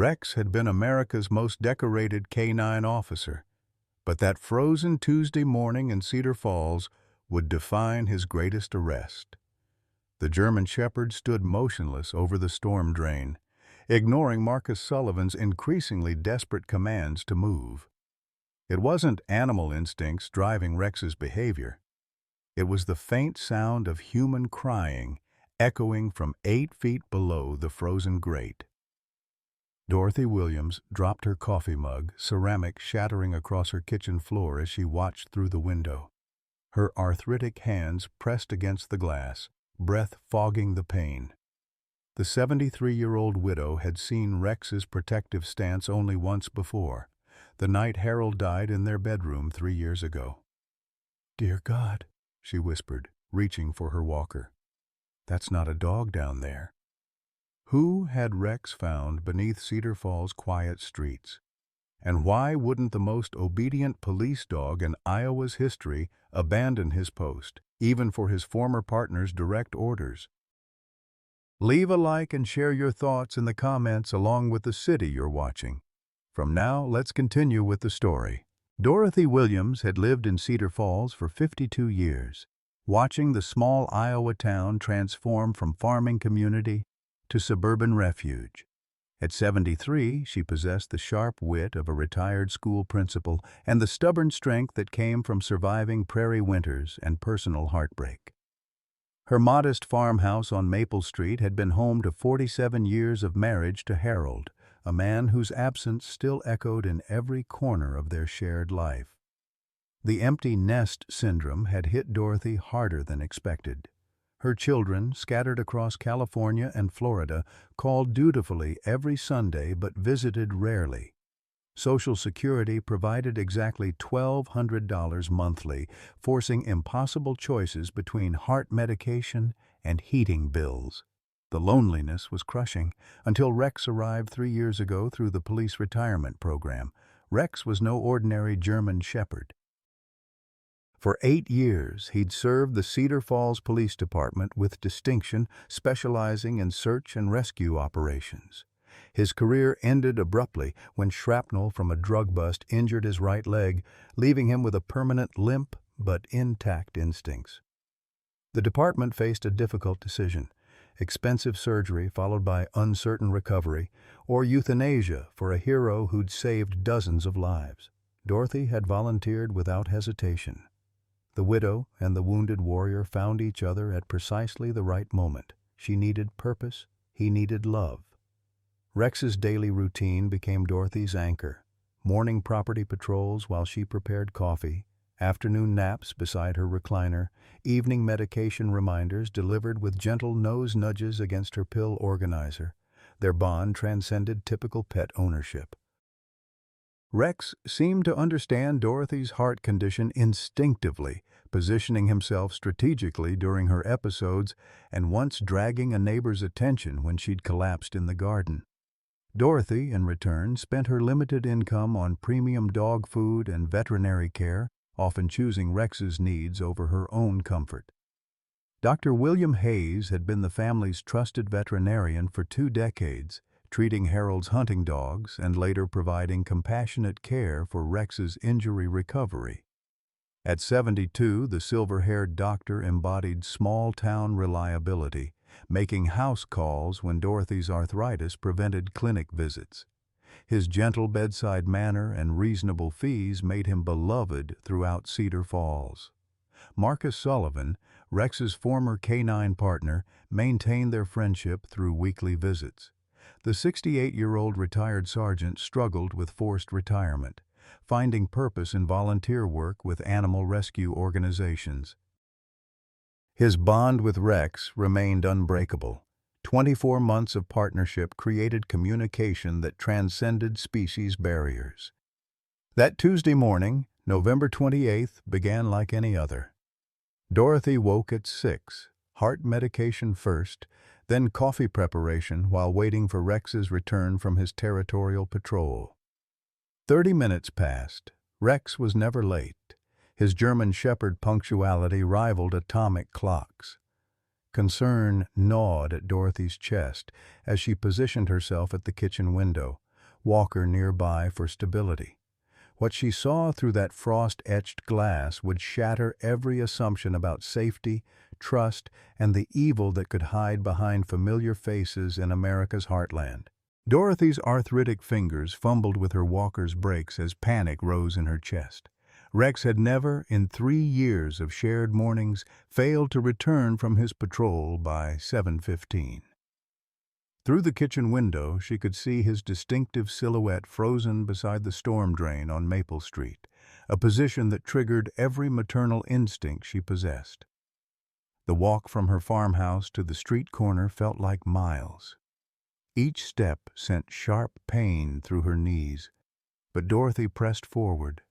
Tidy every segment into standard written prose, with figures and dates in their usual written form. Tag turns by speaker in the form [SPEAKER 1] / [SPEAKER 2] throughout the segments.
[SPEAKER 1] Rex had been America's most decorated canine officer, but that frozen Tuesday morning in Cedar Falls would define his greatest arrest. The German Shepherd stood motionless over the storm drain, ignoring Marcus Sullivan's increasingly desperate commands to move. It wasn't animal instincts driving Rex's behavior. It was the faint sound of human crying echoing from 8 feet below the frozen grate. Dorothy Williams dropped her coffee mug, ceramic shattering across her kitchen floor as she watched through the window. Her arthritic hands pressed against the glass, breath fogging the pane. The 73-year-old widow had seen Rex's protective stance only once before, the night Harold died in their bedroom 3 years ago. "Dear God," she whispered, reaching for her walker. "That's not a dog down there." Who had Rex found beneath Cedar Falls' quiet streets? And why wouldn't the most obedient police dog in Iowa's history abandon his post, even for his former partner's direct orders? Leave a like and share your thoughts in the comments along with the city you're watching. From now, let's continue with the story. Dorothy Williams had lived in Cedar Falls for 52 years, watching the small Iowa town transform from farming community to suburban refuge. At 73, she possessed the sharp wit of a retired school principal and the stubborn strength that came from surviving prairie winters and personal heartbreak. Her modest farmhouse on Maple Street had been home to 47 years of marriage to Harold, a man whose absence still echoed in every corner of their shared life. The empty nest syndrome had hit Dorothy harder than expected. Her children, scattered across California and Florida, called dutifully every Sunday but visited rarely. Social Security provided exactly $1,200 monthly, forcing impossible choices between heart medication and heating bills. The loneliness was crushing, until Rex arrived 3 years ago through the police retirement program. Rex was no ordinary German Shepherd. For 8 years, he'd served the Cedar Falls Police Department with distinction, specializing in search and rescue operations. His career ended abruptly when shrapnel from a drug bust injured his right leg, leaving him with a permanent limp but intact instincts. The department faced a difficult decision: expensive surgery followed by uncertain recovery, or euthanasia for a hero who'd saved dozens of lives. Dorothy had volunteered without hesitation. The widow and the wounded warrior found each other at precisely the right moment. She needed purpose, he needed love. Rex's daily routine became Dorothy's anchor: morning property patrols while she prepared coffee, afternoon naps beside her recliner, evening medication reminders delivered with gentle nose nudges against her pill organizer. Their bond transcended typical pet ownership. Rex seemed to understand Dorothy's heart condition instinctively, positioning himself strategically during her episodes and once dragging a neighbor's attention when she'd collapsed in the garden. Dorothy, in return, spent her limited income on premium dog food and veterinary care, often choosing Rex's needs over her own comfort. Dr. William Hayes had been the family's trusted veterinarian for 2 decades, treating Harold's hunting dogs and later providing compassionate care for Rex's injury recovery. At 72, the silver-haired doctor embodied small-town reliability, making house calls when Dorothy's arthritis prevented clinic visits. His gentle bedside manner and reasonable fees made him beloved throughout Cedar Falls. Marcus Sullivan, Rex's former canine partner, maintained their friendship through weekly visits. The 68-year-old retired sergeant struggled with forced retirement, finding purpose in volunteer work with animal rescue organizations. His bond with Rex remained unbreakable. 24 months of partnership created communication that transcended species barriers. That Tuesday morning, November 28th, began like any other. Dorothy woke at 6, heart medication first, then coffee preparation while waiting for Rex's return from his territorial patrol. 30 minutes passed. Rex was never late. His German Shepherd punctuality rivaled atomic clocks. Concern gnawed at Dorothy's chest as she positioned herself at the kitchen window, Walker nearby for stability. What she saw through that frost-etched glass would shatter every assumption about safety, trust, and the evil that could hide behind familiar faces in America's heartland. Dorothy's arthritic fingers fumbled with her walker's brakes as panic rose in her chest. Rex had never, in 3 years of shared mornings, failed to return from his patrol by 7:15. Through the kitchen window, she could see his distinctive silhouette frozen beside the storm drain on Maple Street, a position that triggered every maternal instinct she possessed. The walk from her farmhouse to the street corner felt like miles. Each step sent sharp pain through her knees, but Dorothy pressed forward,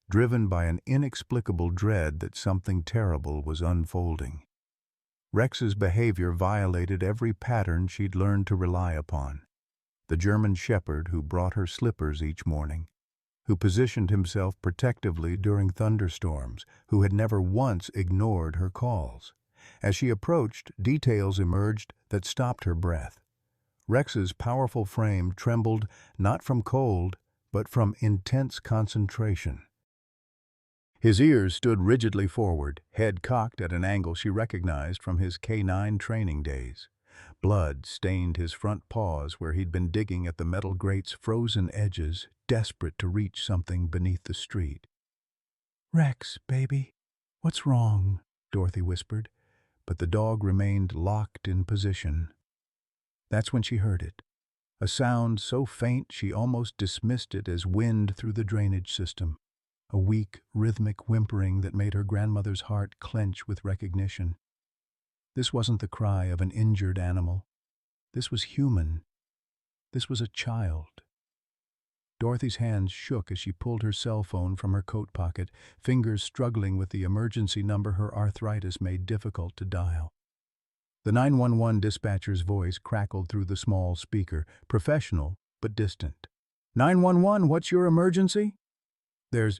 [SPEAKER 1] driven by an inexplicable dread that something terrible was unfolding. Rex's behavior violated every pattern she'd learned to rely upon. The German shepherd who brought her slippers each morning, who positioned himself protectively during thunderstorms, who had never once ignored her calls. As she approached, details emerged that stopped her breath. Rex's powerful frame trembled not from cold, but from intense concentration. His ears stood rigidly forward, head cocked at an angle she recognized from his K9 training days. Blood stained his front paws where he'd been digging at the metal grate's frozen edges, desperate to reach something beneath the street. "Rex, baby, what's wrong?" Dorothy whispered, but the dog remained locked in position. That's when she heard it, a sound so faint she almost dismissed it as wind through the drainage system. A weak, rhythmic whimpering that made her grandmother's heart clench with recognition. This wasn't the cry of an injured animal. This was human. This was a child. Dorothy's hands shook as she pulled her cell phone from her coat pocket, fingers struggling with the emergency number her arthritis made difficult to dial. The 911 dispatcher's voice crackled through the small speaker, professional but distant. "911, what's your emergency?" There's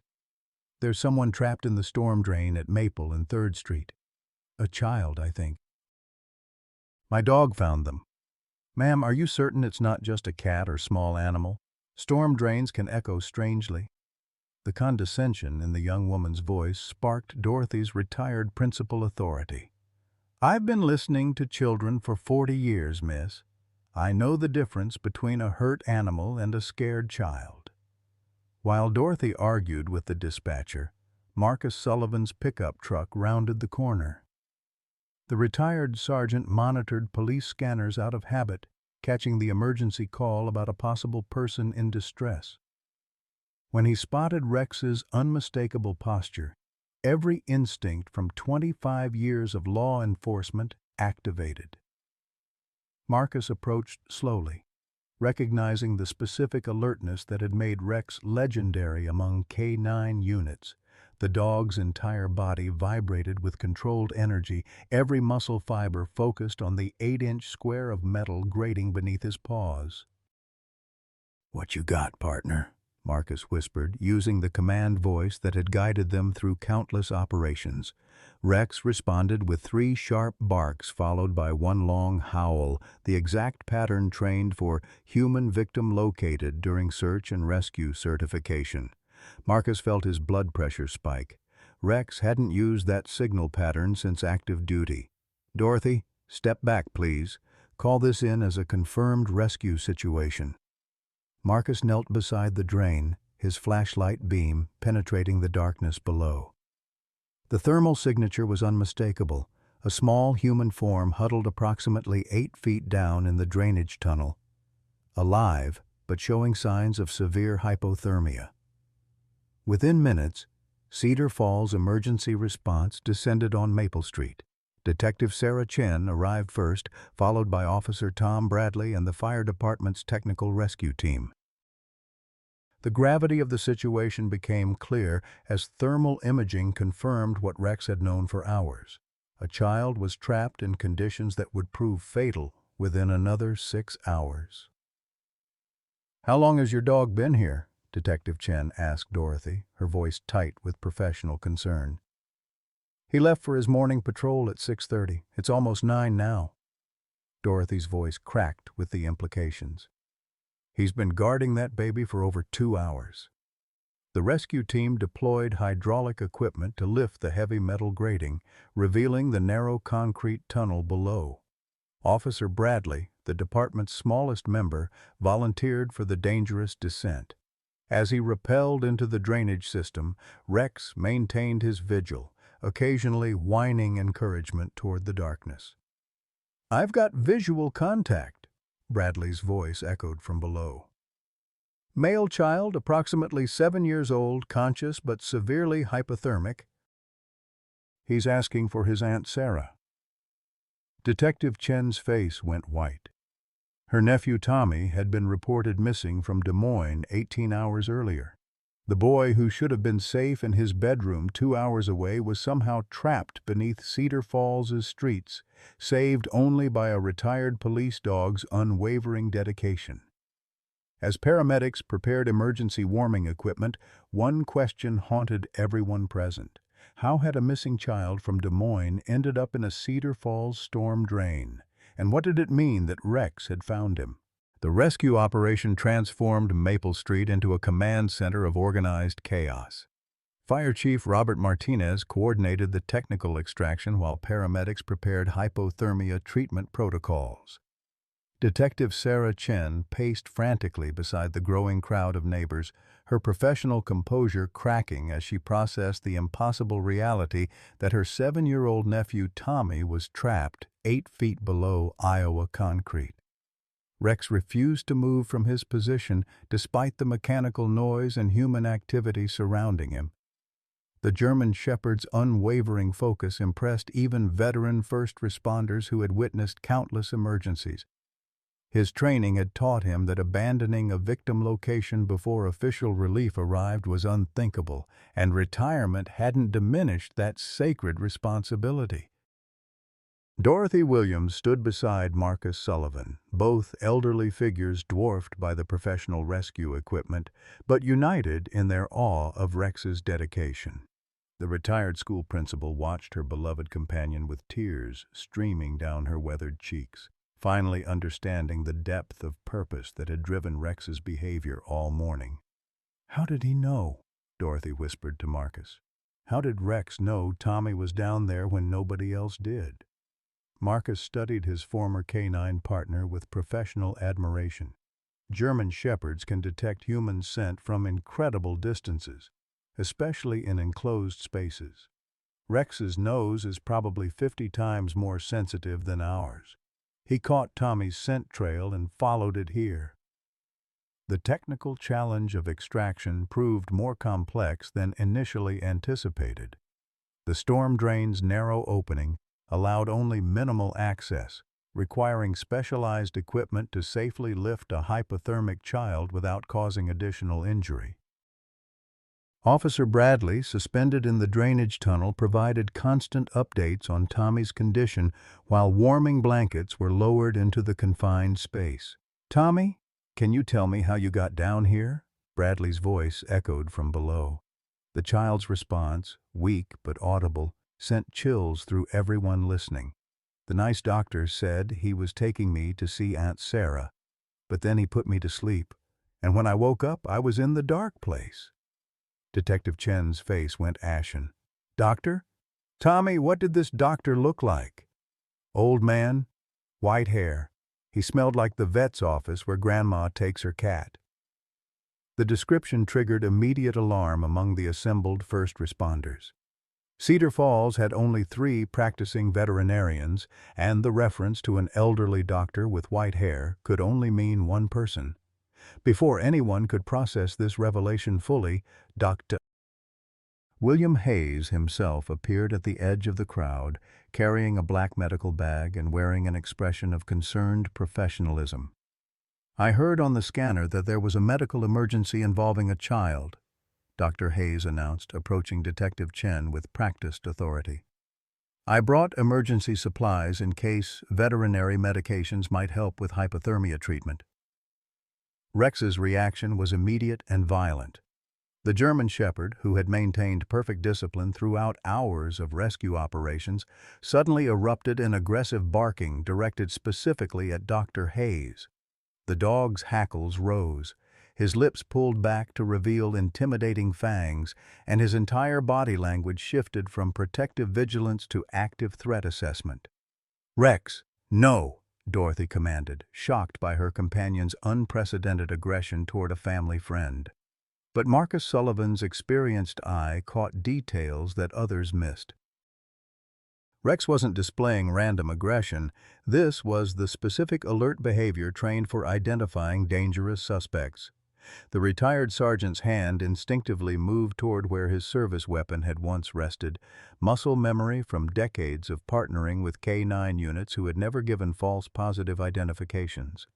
[SPEAKER 1] someone trapped in the storm drain at Maple and 3rd Street. A child, I think. My dog found them. Ma'am, are you certain it's not just a cat or small animal? Storm drains can echo strangely. The condescension in the young woman's voice sparked Dorothy's retired principal authority. I've been listening to children for 40 years, miss. I know the difference between a hurt animal and a scared child. While Dorothy argued with the dispatcher, Marcus Sullivan's pickup truck rounded the corner. The retired sergeant monitored police scanners out of habit, catching the emergency call about a possible person in distress. When he spotted Rex's unmistakable posture, every instinct from 25 years of law enforcement activated. Marcus approached slowly, recognizing the specific alertness that had made Rex legendary among K9 units. The dog's entire body vibrated with controlled energy, every muscle fiber focused on the 8-inch square of metal grating beneath his paws. "What you got, partner?" Marcus whispered, using the command voice that had guided them through countless operations. Rex responded with 3 sharp barks followed by 1 long howl, the exact pattern trained for human victim located during search and rescue certification. Marcus felt his blood pressure spike. Rex hadn't used that signal pattern since active duty. "Dorothy, step back, please. Call this in as a confirmed rescue situation." Marcus knelt beside the drain, his flashlight beam penetrating the darkness below. The thermal signature was unmistakable, a small human form huddled approximately 8 feet down in the drainage tunnel, alive but showing signs of severe hypothermia. Within minutes, Cedar Falls emergency response descended on Maple Street. Detective Sarah Chen arrived first, followed by Officer Tom Bradley and the fire department's technical rescue team. The gravity of the situation became clear as thermal imaging confirmed what Rex had known for hours. A child was trapped in conditions that would prove fatal within another 6 hours. "How long has your dog been here?" Detective Chen asked Dorothy, her voice tight with professional concern. "He left for his morning patrol at 6:30. It's almost 9 now." Dorothy's voice cracked with the implications. He's been guarding that baby for over 2 hours. The rescue team deployed hydraulic equipment to lift the heavy metal grating, revealing the narrow concrete tunnel below. Officer Bradley, the department's smallest member, volunteered for the dangerous descent. As he rappelled into the drainage system, Rex maintained his vigil, occasionally whining encouragement toward the darkness. "I've got visual contact," Bradley's voice echoed from below. "Male child, approximately 7 years old, conscious but severely hypothermic. He's asking for his Aunt Sarah." Detective Chen's face went white. Her nephew Tommy had been reported missing from Des Moines 18 hours earlier. The boy who should have been safe in his bedroom 2 hours away was somehow trapped beneath Cedar Falls' streets, saved only by a retired police dog's unwavering dedication. As paramedics prepared emergency warming equipment, one question haunted everyone present. How had a missing child from Des Moines ended up in a Cedar Falls storm drain? And what did it mean that Rex had found him? The rescue operation transformed Maple Street into a command center of organized chaos. Fire Chief Robert Martinez coordinated the technical extraction while paramedics prepared hypothermia treatment protocols. Detective Sarah Chen paced frantically beside the growing crowd of neighbors, her professional composure cracking as she processed the impossible reality that her 7-year-old nephew Tommy was trapped 8 feet below Iowa concrete. Rex refused to move from his position despite the mechanical noise and human activity surrounding him. The German Shepherd's unwavering focus impressed even veteran first responders who had witnessed countless emergencies. His training had taught him that abandoning a victim location before official relief arrived was unthinkable, and retirement hadn't diminished that sacred responsibility. Dorothy Williams stood beside Marcus Sullivan, both elderly figures dwarfed by the professional rescue equipment, but united in their awe of Rex's dedication. The retired school principal watched her beloved companion with tears streaming down her weathered cheeks, finally understanding the depth of purpose that had driven Rex's behavior all morning. "How did he know?" Dorothy whispered to Marcus. "How did Rex know Tommy was down there when nobody else did?" Marcus studied his former canine partner with professional admiration. German Shepherds can detect human scent from incredible distances, especially in enclosed spaces. Rex's nose is probably 50 times more sensitive than ours. He caught Tommy's scent trail and followed it here. The technical challenge of extraction proved more complex than initially anticipated. The storm drain's narrow opening allowed only minimal access, requiring specialized equipment to safely lift a hypothermic child without causing additional injury. Officer Bradley, suspended in the drainage tunnel, provided constant updates on Tommy's condition while warming blankets were lowered into the confined space. "Tommy, can you tell me how you got down here?" Bradley's voice echoed from below. The child's response, weak but audible, sent chills through everyone listening. "The nice doctor said he was taking me to see Aunt Sarah, but then he put me to sleep, and when I woke up I was in the dark place." Detective Chen's face went ashen. "Doctor? Tommy, what did this doctor look like?" "Old man, white hair. He smelled like the vet's office where Grandma takes her cat." The description triggered immediate alarm among the assembled first responders. Cedar Falls had only 3 practicing veterinarians, and the reference to an elderly doctor with white hair could only mean one person. Before anyone could process this revelation fully, Dr. William Hayes himself appeared at the edge of the crowd, carrying a black medical bag and wearing an expression of concerned professionalism. "I heard on the scanner that there was a medical emergency involving a child," Dr. Hayes announced, approaching Detective Chen with practiced authority. "I brought emergency supplies in case veterinary medications might help with hypothermia treatment." Rex's reaction was immediate and violent. The German Shepherd, who had maintained perfect discipline throughout hours of rescue operations, suddenly erupted in aggressive barking directed specifically at Dr. Hayes. The dog's hackles rose. His lips pulled back to reveal intimidating fangs, and his entire body language shifted from protective vigilance to active threat assessment. "Rex, no!" Dorothy commanded, shocked by her companion's unprecedented aggression toward a family friend. But Marcus Sullivan's experienced eye caught details that others missed. Rex wasn't displaying random aggression. This was the specific alert behavior trained for identifying dangerous suspects. The retired sergeant's hand instinctively moved toward where his service weapon had once rested, muscle memory from decades of partnering with K-9 units who had never given false positive identifications.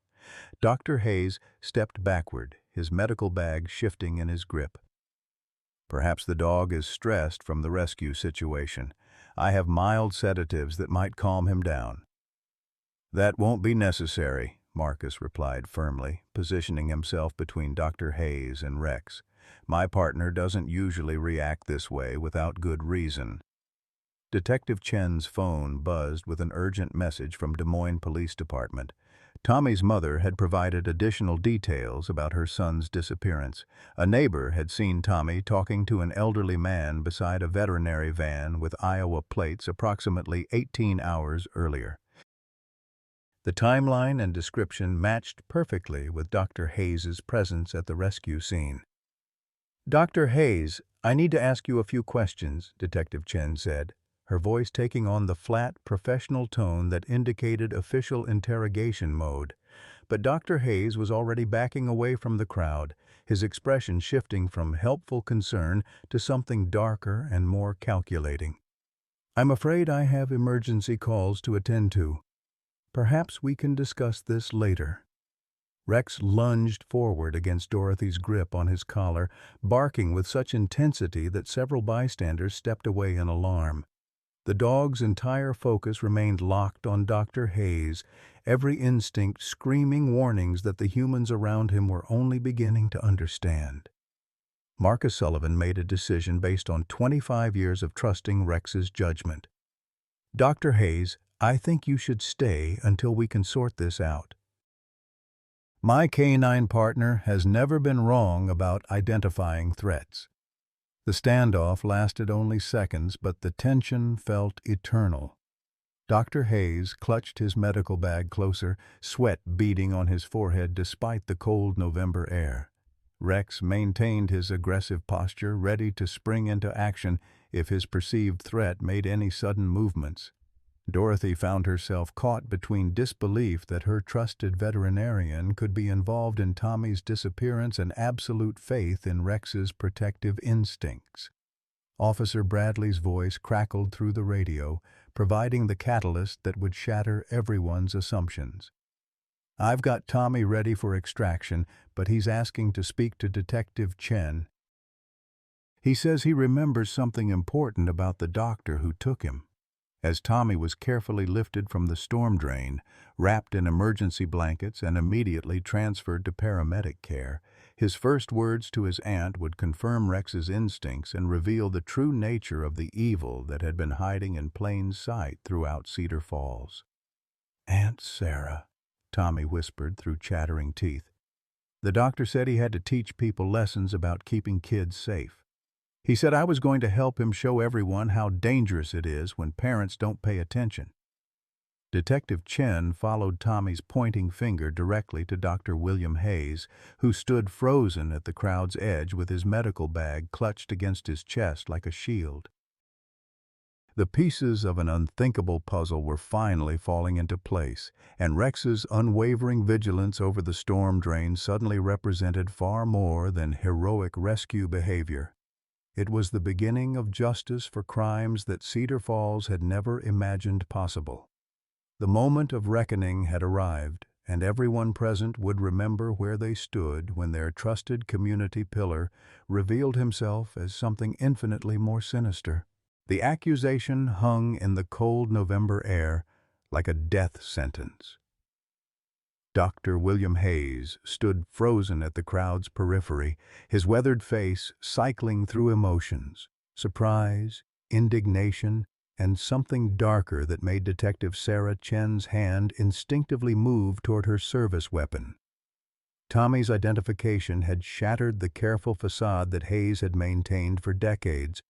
[SPEAKER 1] Dr. Hayes stepped backward, his medical bag shifting in his grip. "Perhaps the dog is stressed from the rescue situation. I have mild sedatives that might calm him down." "That won't be necessary," Marcus replied firmly, positioning himself between Dr. Hayes and Rex. "My partner doesn't usually react this way without good reason." Detective Chen's phone buzzed with an urgent message from Des Moines Police Department. Tommy's mother had provided additional details about her son's disappearance. A neighbor had seen Tommy talking to an elderly man beside a veterinary van with Iowa plates approximately 18 hours earlier. The timeline and description matched perfectly with Dr. Hayes's presence at the rescue scene. "Dr. Hayes, I need to ask you a few questions," Detective Chen said, her voice taking on the flat, professional tone that indicated official interrogation mode. But Dr. Hayes was already backing away from the crowd, his expression shifting from helpful concern to something darker and more calculating. "I'm afraid I have emergency calls to attend to. Perhaps we can discuss this later." Rex lunged forward against Dorothy's grip on his collar, barking with such intensity that several bystanders stepped away in alarm. The dog's entire focus remained locked on Dr. Hayes, every instinct screaming warnings that the humans around him were only beginning to understand. Marcus Sullivan made a decision based on 25 years of trusting Rex's judgment. "Dr. Hayes, I think you should stay until we can sort this out. My K-9 partner has never been wrong about identifying threats." The standoff lasted only seconds, but the tension felt eternal. Dr. Hayes clutched his medical bag closer, sweat beading on his forehead despite the cold November air. Rex maintained his aggressive posture, ready to spring into action if his perceived threat made any sudden movements. Dorothy found herself caught between disbelief that her trusted veterinarian could be involved in Tommy's disappearance and absolute faith in Rex's protective instincts. Officer Bradley's voice crackled through the radio, providing the catalyst that would shatter everyone's assumptions. "I've got Tommy ready for extraction, but he's asking to speak to Detective Chen. He says he remembers something important about the doctor who took him." As Tommy was carefully lifted from the storm drain, wrapped in emergency blankets and immediately transferred to paramedic care, his first words to his aunt would confirm Rex's instincts and reveal the true nature of the evil that had been hiding in plain sight throughout Cedar Falls. "Aunt Sarah," Tommy whispered through chattering teeth. "The doctor said he had to teach people lessons about keeping kids safe. He said I was going to help him show everyone how dangerous it is when parents don't pay attention." Detective Chen followed Tommy's pointing finger directly to Dr. William Hayes, who stood frozen at the crowd's edge with his medical bag clutched against his chest like a shield. The pieces of an unthinkable puzzle were finally falling into place, and Rex's unwavering vigilance over the storm drain suddenly represented far more than heroic rescue behavior. It was the beginning of justice for crimes that Cedar Falls had never imagined possible. The moment of reckoning had arrived, and everyone present would remember where they stood when their trusted community pillar revealed himself as something infinitely more sinister. The accusation hung in the cold November air like a death sentence. Dr. William Hayes stood frozen at the crowd's periphery, his weathered face cycling through emotions, surprise, indignation, and something darker that made Detective Sarah Chen's hand instinctively move toward her service weapon. Tommy's identification had shattered the careful facade that Hayes had maintained for decades,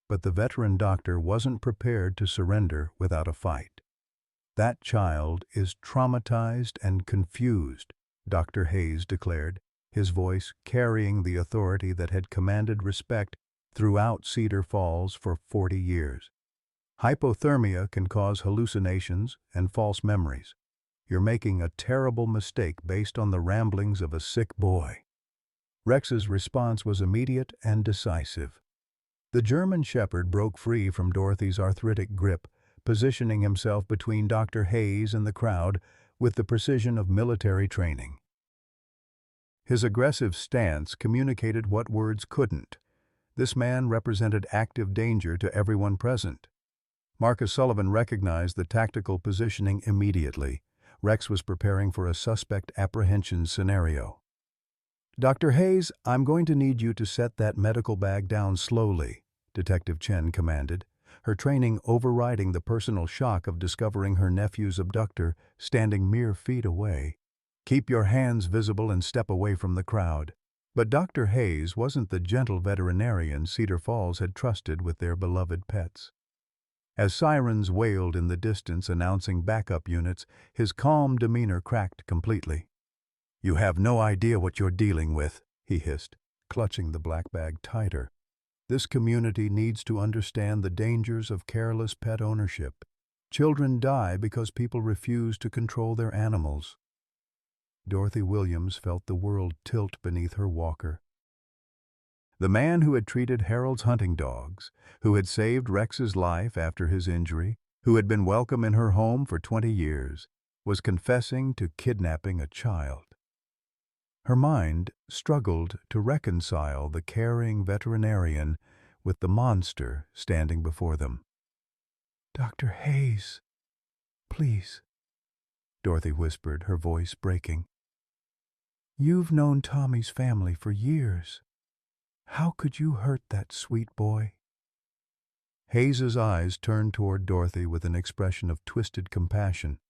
[SPEAKER 1] but the veteran doctor wasn't prepared to surrender without a fight. "That child is traumatized and confused," Dr. Hayes declared, his voice carrying the authority that had commanded respect throughout Cedar Falls for 40 years. "Hypothermia can cause hallucinations and false memories. You're making a terrible mistake based on the ramblings of a sick boy." Rex's response was immediate and decisive. The German Shepherd broke free from Dorothy's arthritic grip, positioning himself between Dr. Hayes and the crowd with the precision of military training. His aggressive stance communicated what words couldn't. This man represented active danger to everyone present. Marcus Sullivan recognized the tactical positioning immediately. Rex was preparing for a suspect apprehension scenario. "Dr. Hayes, I'm going to need you to set that medical bag down slowly," Detective Chen commanded, her training overriding the personal shock of discovering her nephew's abductor standing mere feet away. "Keep your hands visible and step away from the crowd." But Dr. Hayes wasn't the gentle veterinarian Cedar Falls had trusted with their beloved pets. As sirens wailed in the distance announcing backup units, his calm demeanor cracked completely. "You have no idea what you're dealing with," he hissed, clutching the black bag tighter. "This community needs to understand the dangers of careless pet ownership. Children die because people refuse to control their animals." Dorothy Williams felt the world tilt beneath her walker. The man who had treated Harold's hunting dogs, who had saved Rex's life after his injury, who had been welcome in her home for 20 years, was confessing to kidnapping a child. Her mind struggled to reconcile the caring veterinarian with the monster standing before them. "Dr. Hayes, please," Dorothy whispered, her voice breaking. "You've known Tommy's family for years. How could you hurt that sweet boy?" Hayes's eyes turned toward Dorothy with an expression of twisted compassion.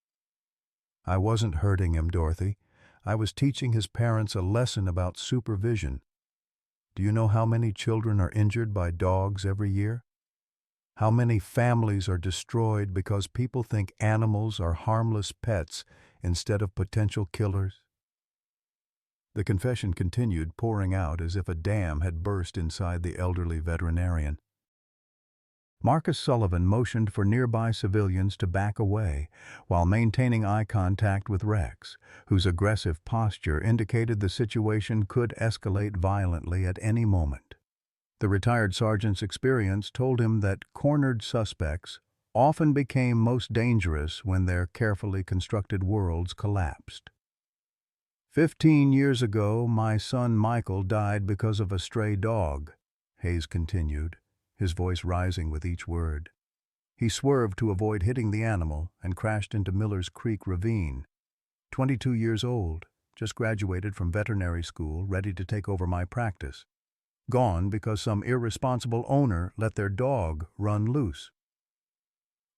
[SPEAKER 1] "I wasn't hurting him, Dorothy. I was teaching his parents a lesson about supervision. Do you know how many children are injured by dogs every year? How many families are destroyed because people think animals are harmless pets instead of potential killers?" The confession continued, pouring out as if a dam had burst inside the elderly veterinarian. Marcus Sullivan motioned for nearby civilians to back away, while maintaining eye contact with Rex, whose aggressive posture indicated the situation could escalate violently at any moment. The retired sergeant's experience told him that cornered suspects often became most dangerous when their carefully constructed worlds collapsed. 15 years ago, my son Michael died because of a stray dog," Hayes continued, his voice rising with each word. "He swerved to avoid hitting the animal and crashed into Miller's Creek Ravine. 22 years old, just graduated from veterinary school, ready to take over my practice. Gone because some irresponsible owner let their dog run loose."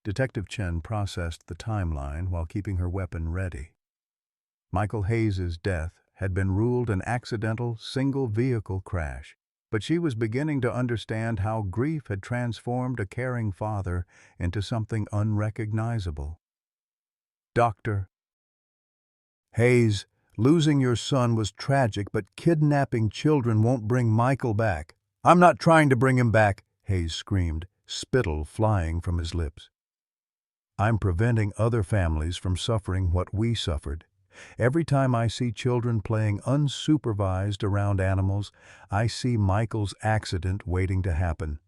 [SPEAKER 1] Detective Chen processed the timeline while keeping her weapon ready. Michael Hayes's death had been ruled an accidental, single-vehicle crash, but she was beginning to understand how grief had transformed a caring father into something unrecognizable. "Dr. Hayes, losing your son was tragic, but kidnapping children won't bring Michael back." "I'm not trying to bring him back," Hayes screamed, spittle flying from his lips. "I'm preventing other families from suffering what we suffered. Every time I see children playing unsupervised around animals, I see Michael's accident waiting to happen.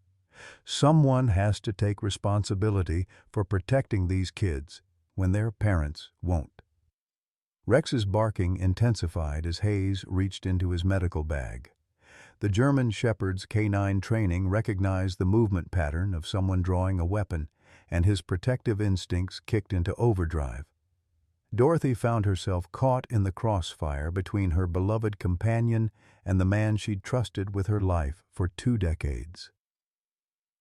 [SPEAKER 1] Someone has to take responsibility for protecting these kids when their parents won't." Rex's barking intensified as Hayes reached into his medical bag. The German Shepherd's canine training recognized the movement pattern of someone drawing a weapon, and his protective instincts kicked into overdrive. Dorothy found herself caught in the crossfire between her beloved companion and the man she'd trusted with her life for 2 decades.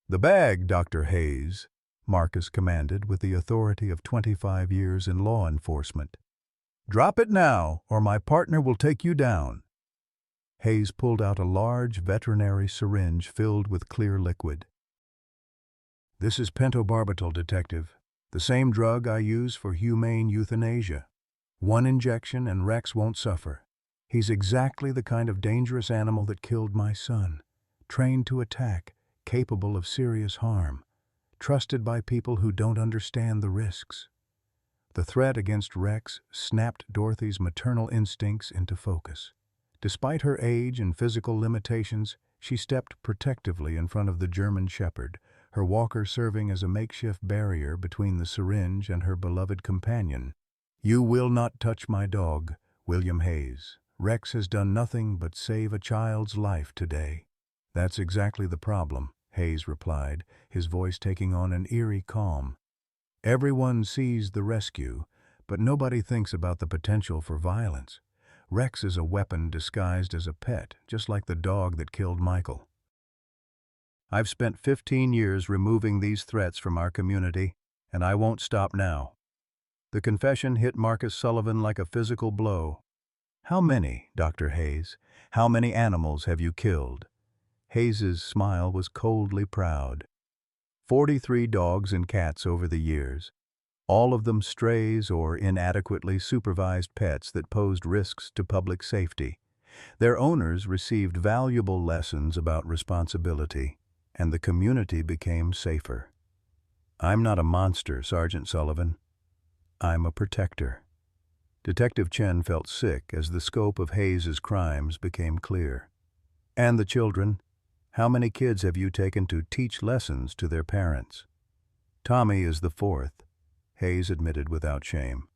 [SPEAKER 1] "The bag, Dr. Hayes," Marcus commanded with the authority of 25 years in law enforcement. Drop it now, or my partner will take you down. Hayes pulled out a large veterinary syringe filled with clear liquid. This is pentobarbital, Detective. The same drug I use for humane euthanasia. One injection and Rex won't suffer. He's exactly the kind of dangerous animal that killed my son. Trained to attack, capable of serious harm. Trusted by people who don't understand the risks. The threat against Rex snapped Dorothy's maternal instincts into focus. Despite her age and physical limitations, she stepped protectively in front of the German Shepherd, her walker serving as a makeshift barrier between the syringe and her beloved companion. "You will not touch my dog, William Hayes. Rex has done nothing but save a child's life today." "That's exactly the problem," Hayes replied, his voice taking on an eerie calm. "Everyone sees the rescue, but nobody thinks about the potential for violence. Rex is a weapon disguised as a pet, just like the dog that killed Michael. I've spent 15 years removing these threats from our community, and I won't stop now." The confession hit Marcus Sullivan like a physical blow. "How many, Dr. Hayes? How many animals have you killed?" Hayes's smile was coldly proud. 43 dogs and cats over the years, all of them strays or inadequately supervised pets that posed risks to public safety. Their owners received valuable lessons about responsibility, and the community became safer. "I'm not a monster, Sergeant Sullivan. I'm a protector." Detective Chen felt sick as the scope of Hayes's crimes became clear. "And the children? How many kids have you taken to teach lessons to their parents?" "Tommy is the fourth," Hayes admitted without shame.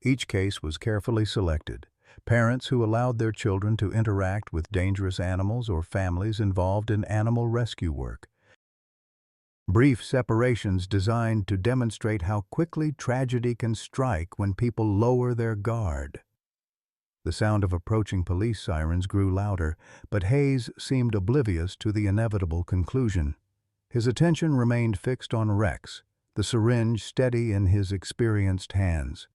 [SPEAKER 1] Each case was carefully selected. Parents who allowed their children to interact with dangerous animals or families involved in animal rescue work. Brief separations designed to demonstrate how quickly tragedy can strike when people lower their guard. The sound of approaching police sirens grew louder, but Hayes seemed oblivious to the inevitable conclusion. His attention remained fixed on Rex, the syringe steady in his experienced hands.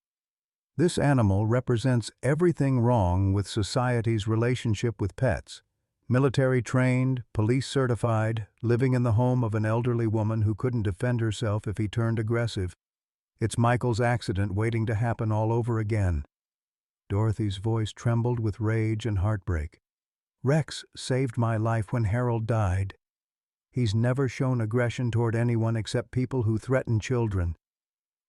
[SPEAKER 1] This animal represents everything wrong with society's relationship with pets. Military-trained, police-certified, living in the home of an elderly woman who couldn't defend herself if he turned aggressive. It's Michael's accident waiting to happen all over again. Dorothy's voice trembled with rage and heartbreak. "Rex saved my life when Harold died. He's never shown aggression toward anyone except people who threaten children.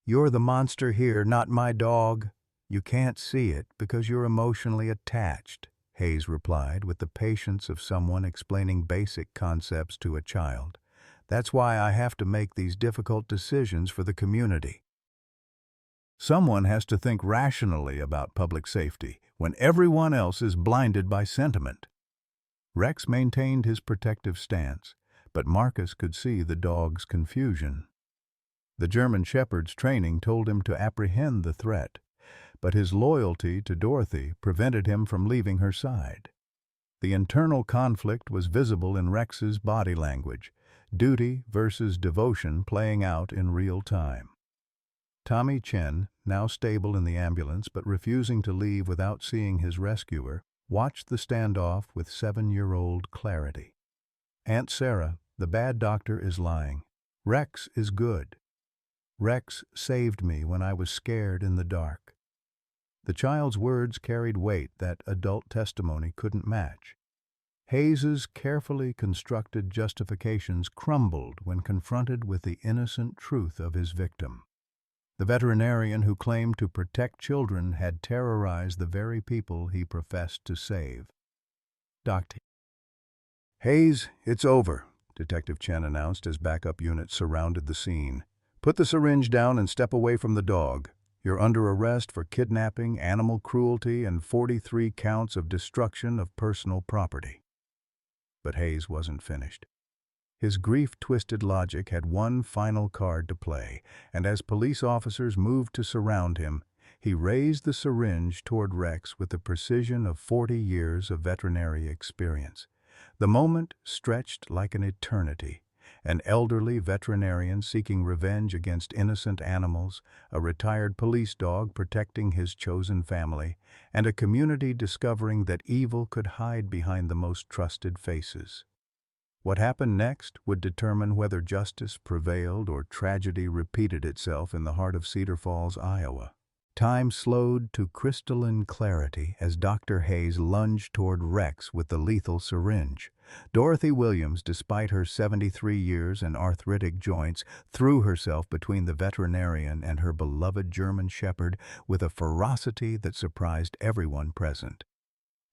[SPEAKER 1] You're the monster here, not my dog. You can't see it because you're emotionally attached," Hayes replied with the patience of someone explaining basic concepts to a child. "That's why I have to make these difficult decisions for the community." Someone has to think rationally about public safety when everyone else is blinded by sentiment. Rex maintained his protective stance, but Marcus could see the dog's confusion. The German Shepherd's training told him to apprehend the threat, but his loyalty to Dorothy prevented him from leaving her side. The internal conflict was visible in Rex's body language, duty versus devotion playing out in real time. Tommy Chen, now stable in the ambulance but refusing to leave without seeing his rescuer, watched the standoff with 7-year-old clarity. "Aunt Sarah, the bad doctor is lying. Rex is good. Rex saved me when I was scared in the dark." The child's words carried weight that adult testimony couldn't match. Hayes's carefully constructed justifications crumbled when confronted with the innocent truth of his victim. The veterinarian who claimed to protect children had terrorized the very people he professed to save. "Dr. Hayes, it's over," Detective Chen announced as backup units surrounded the scene. "Put the syringe down and step away from the dog. You're under arrest for kidnapping, animal cruelty, and 43 counts of destruction of personal property." But Hayes wasn't finished. His grief-twisted logic had one final card to play, and as police officers moved to surround him, he raised the syringe toward Rex with the precision of 40 years of veterinary experience. The moment stretched like an eternity, an elderly veterinarian seeking revenge against innocent animals, a retired police dog protecting his chosen family, and a community discovering that evil could hide behind the most trusted faces. What happened next would determine whether justice prevailed or tragedy repeated itself in the heart of Cedar Falls, Iowa. Time slowed to crystalline clarity as Dr. Hayes lunged toward Rex with the lethal syringe. Dorothy Williams, despite her 73 years and arthritic joints, threw herself between the veterinarian and her beloved German Shepherd with a ferocity that surprised everyone present.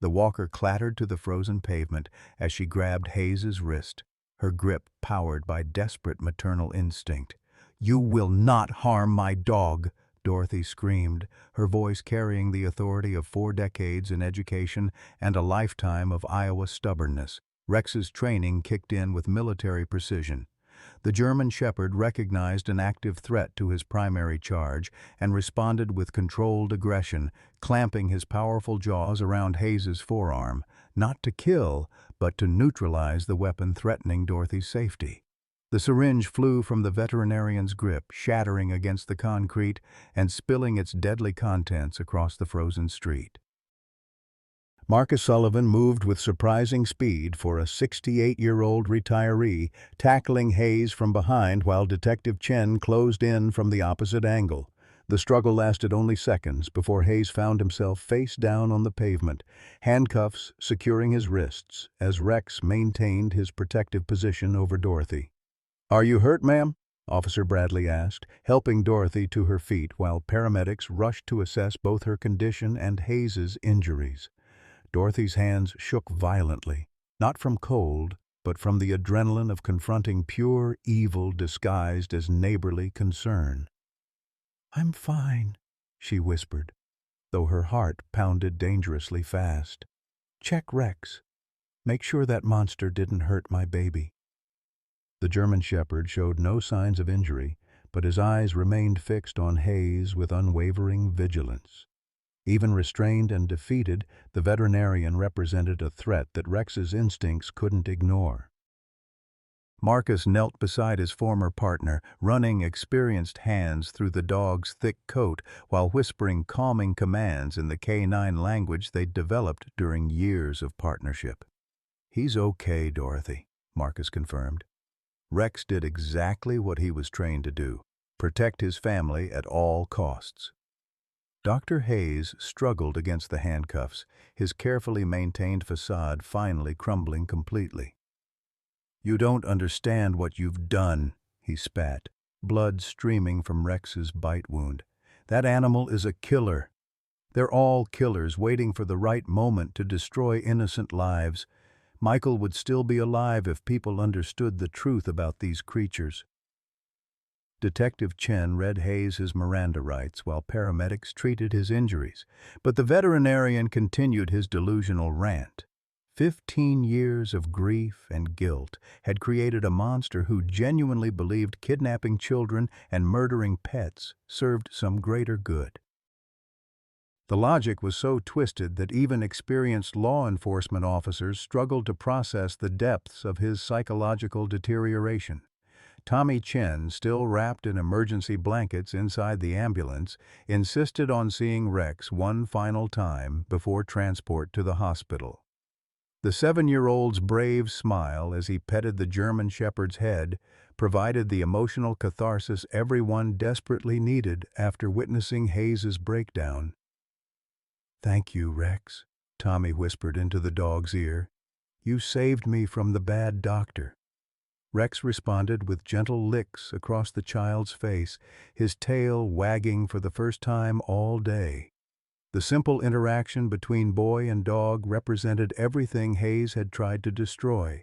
[SPEAKER 1] The walker clattered to the frozen pavement as she grabbed Hayes's wrist, her grip powered by desperate maternal instinct. "You will not harm my dog!" Dorothy screamed, her voice carrying the authority of 4 decades in education and a lifetime of Iowa stubbornness. Rex's training kicked in with military precision. The German Shepherd recognized an active threat to his primary charge and responded with controlled aggression, clamping his powerful jaws around Hayes's forearm, not to kill, but to neutralize the weapon threatening Dorothy's safety. The syringe flew from the veterinarian's grip, shattering against the concrete and spilling its deadly contents across the frozen street. Marcus Sullivan moved with surprising speed for a 68-year-old retiree, tackling Hayes from behind while Detective Chen closed in from the opposite angle. The struggle lasted only seconds before Hayes found himself face down on the pavement, handcuffs securing his wrists as Rex maintained his protective position over Dorothy. "Are you hurt, ma'am?" Officer Bradley asked, helping Dorothy to her feet while paramedics rushed to assess both her condition and Hayes's injuries. Dorothy's hands shook violently, not from cold, but from the adrenaline of confronting pure evil disguised as neighborly concern. "I'm fine," she whispered, though her heart pounded dangerously fast. "Check Rex. Make sure that monster didn't hurt my baby." The German Shepherd showed no signs of injury, but his eyes remained fixed on Hayes with unwavering vigilance. Even restrained and defeated, the veterinarian represented a threat that Rex's instincts couldn't ignore. Marcus knelt beside his former partner, running experienced hands through the dog's thick coat while whispering calming commands in the canine language they'd developed during years of partnership. "He's okay, Dorothy," Marcus confirmed. "Rex did exactly what he was trained to do, protect his family at all costs." Dr. Hayes struggled against the handcuffs, his carefully maintained facade finally crumbling completely. "You don't understand what you've done," he spat, blood streaming from Rex's bite wound. "That animal is a killer. They're all killers waiting for the right moment to destroy innocent lives. Michael would still be alive if people understood the truth about these creatures." Detective Chen read Hayes his Miranda rights while paramedics treated his injuries, but the veterinarian continued his delusional rant. 15 years of grief and guilt had created a monster who genuinely believed kidnapping children and murdering pets served some greater good. The logic was so twisted that even experienced law enforcement officers struggled to process the depths of his psychological deterioration. Tommy Chen, still wrapped in emergency blankets inside the ambulance, insisted on seeing Rex one final time before transport to the hospital. The 7-year-old's brave smile as he petted the German Shepherd's head provided the emotional catharsis everyone desperately needed after witnessing Hayes's breakdown. "Thank you, Rex," Tommy whispered into the dog's ear. "You saved me from the bad doctor." Rex responded with gentle licks across the child's face, his tail wagging for the first time all day. The simple interaction between boy and dog represented everything Hayes had tried to destroy: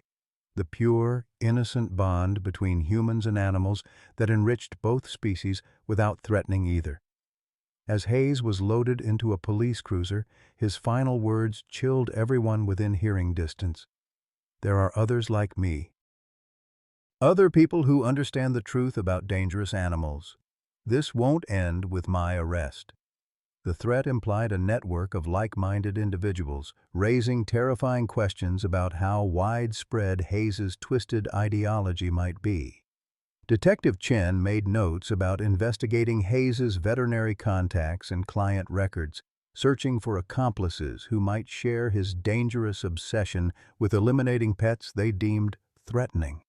[SPEAKER 1] the pure, innocent bond between humans and animals that enriched both species without threatening either. As Hayes was loaded into a police cruiser, his final words chilled everyone within hearing distance. "There are others like me. Other people who understand the truth about dangerous animals. This won't end with my arrest." The threat implied a network of like-minded individuals, raising terrifying questions about how widespread Hayes's twisted ideology might be. Detective Chen made notes about investigating Hayes's veterinary contacts and client records, searching for accomplices who might share his dangerous obsession with eliminating pets they deemed threatening.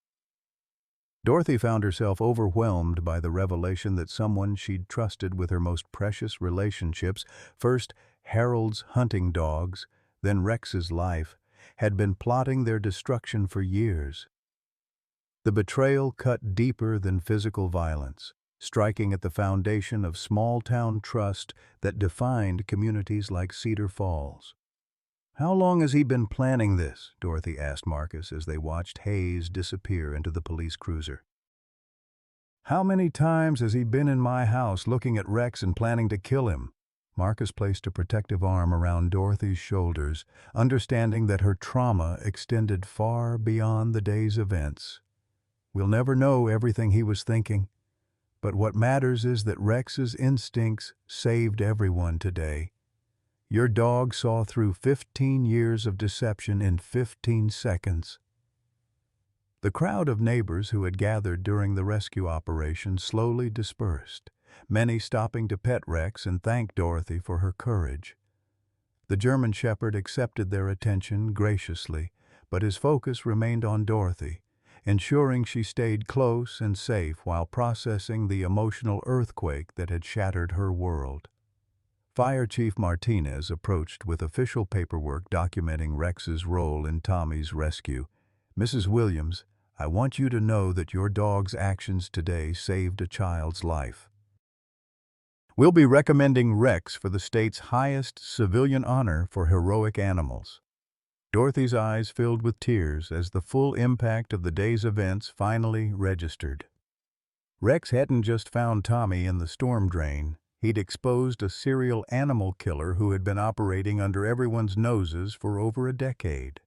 [SPEAKER 1] Dorothy found herself overwhelmed by the revelation that someone she'd trusted with her most precious relationships, first Harold's hunting dogs, then Rex's life, had been plotting their destruction for years. The betrayal cut deeper than physical violence, striking at the foundation of small-town trust that defined communities like Cedar Falls. "How long has he been planning this?" Dorothy asked Marcus as they watched Hayes disappear into the police cruiser. "How many times has he been in my house looking at Rex and planning to kill him?" Marcus placed a protective arm around Dorothy's shoulders, understanding that her trauma extended far beyond the day's events. "We'll never know everything he was thinking, but what matters is that Rex's instincts saved everyone today. Your dog saw through 15 years of deception in 15 seconds." The crowd of neighbors who had gathered during the rescue operation slowly dispersed, many stopping to pet Rex and thank Dorothy for her courage. The German Shepherd accepted their attention graciously, but his focus remained on Dorothy, ensuring she stayed close and safe while processing the emotional earthquake that had shattered her world. Fire Chief Martinez approached with official paperwork documenting Rex's role in Tommy's rescue. "Mrs. Williams, I want you to know that your dog's actions today saved a child's life. We'll be recommending Rex for the state's highest civilian honor for heroic animals." Dorothy's eyes filled with tears as the full impact of the day's events finally registered. Rex hadn't just found Tommy in the storm drain. He'd exposed a serial animal killer who had been operating under everyone's noses for over a decade.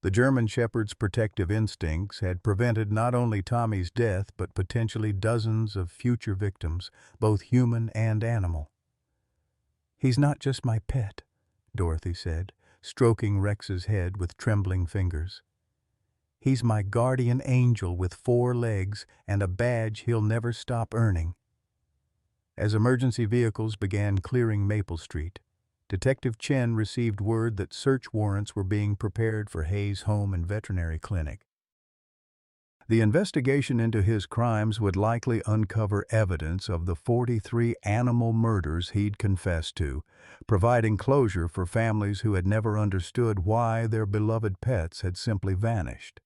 [SPEAKER 1] The German Shepherd's protective instincts had prevented not only Tommy's death but potentially dozens of future victims, both human and animal. "He's not just my pet," Dorothy said, stroking Rex's head with trembling fingers. "He's my guardian angel with 4 legs and a badge he'll never stop earning." As emergency vehicles began clearing Maple Street, Detective Chen received word that search warrants were being prepared for Hayes' home and veterinary clinic. The investigation into his crimes would likely uncover evidence of the 43 animal murders he'd confessed to, providing closure for families who had never understood why their beloved pets had simply vanished.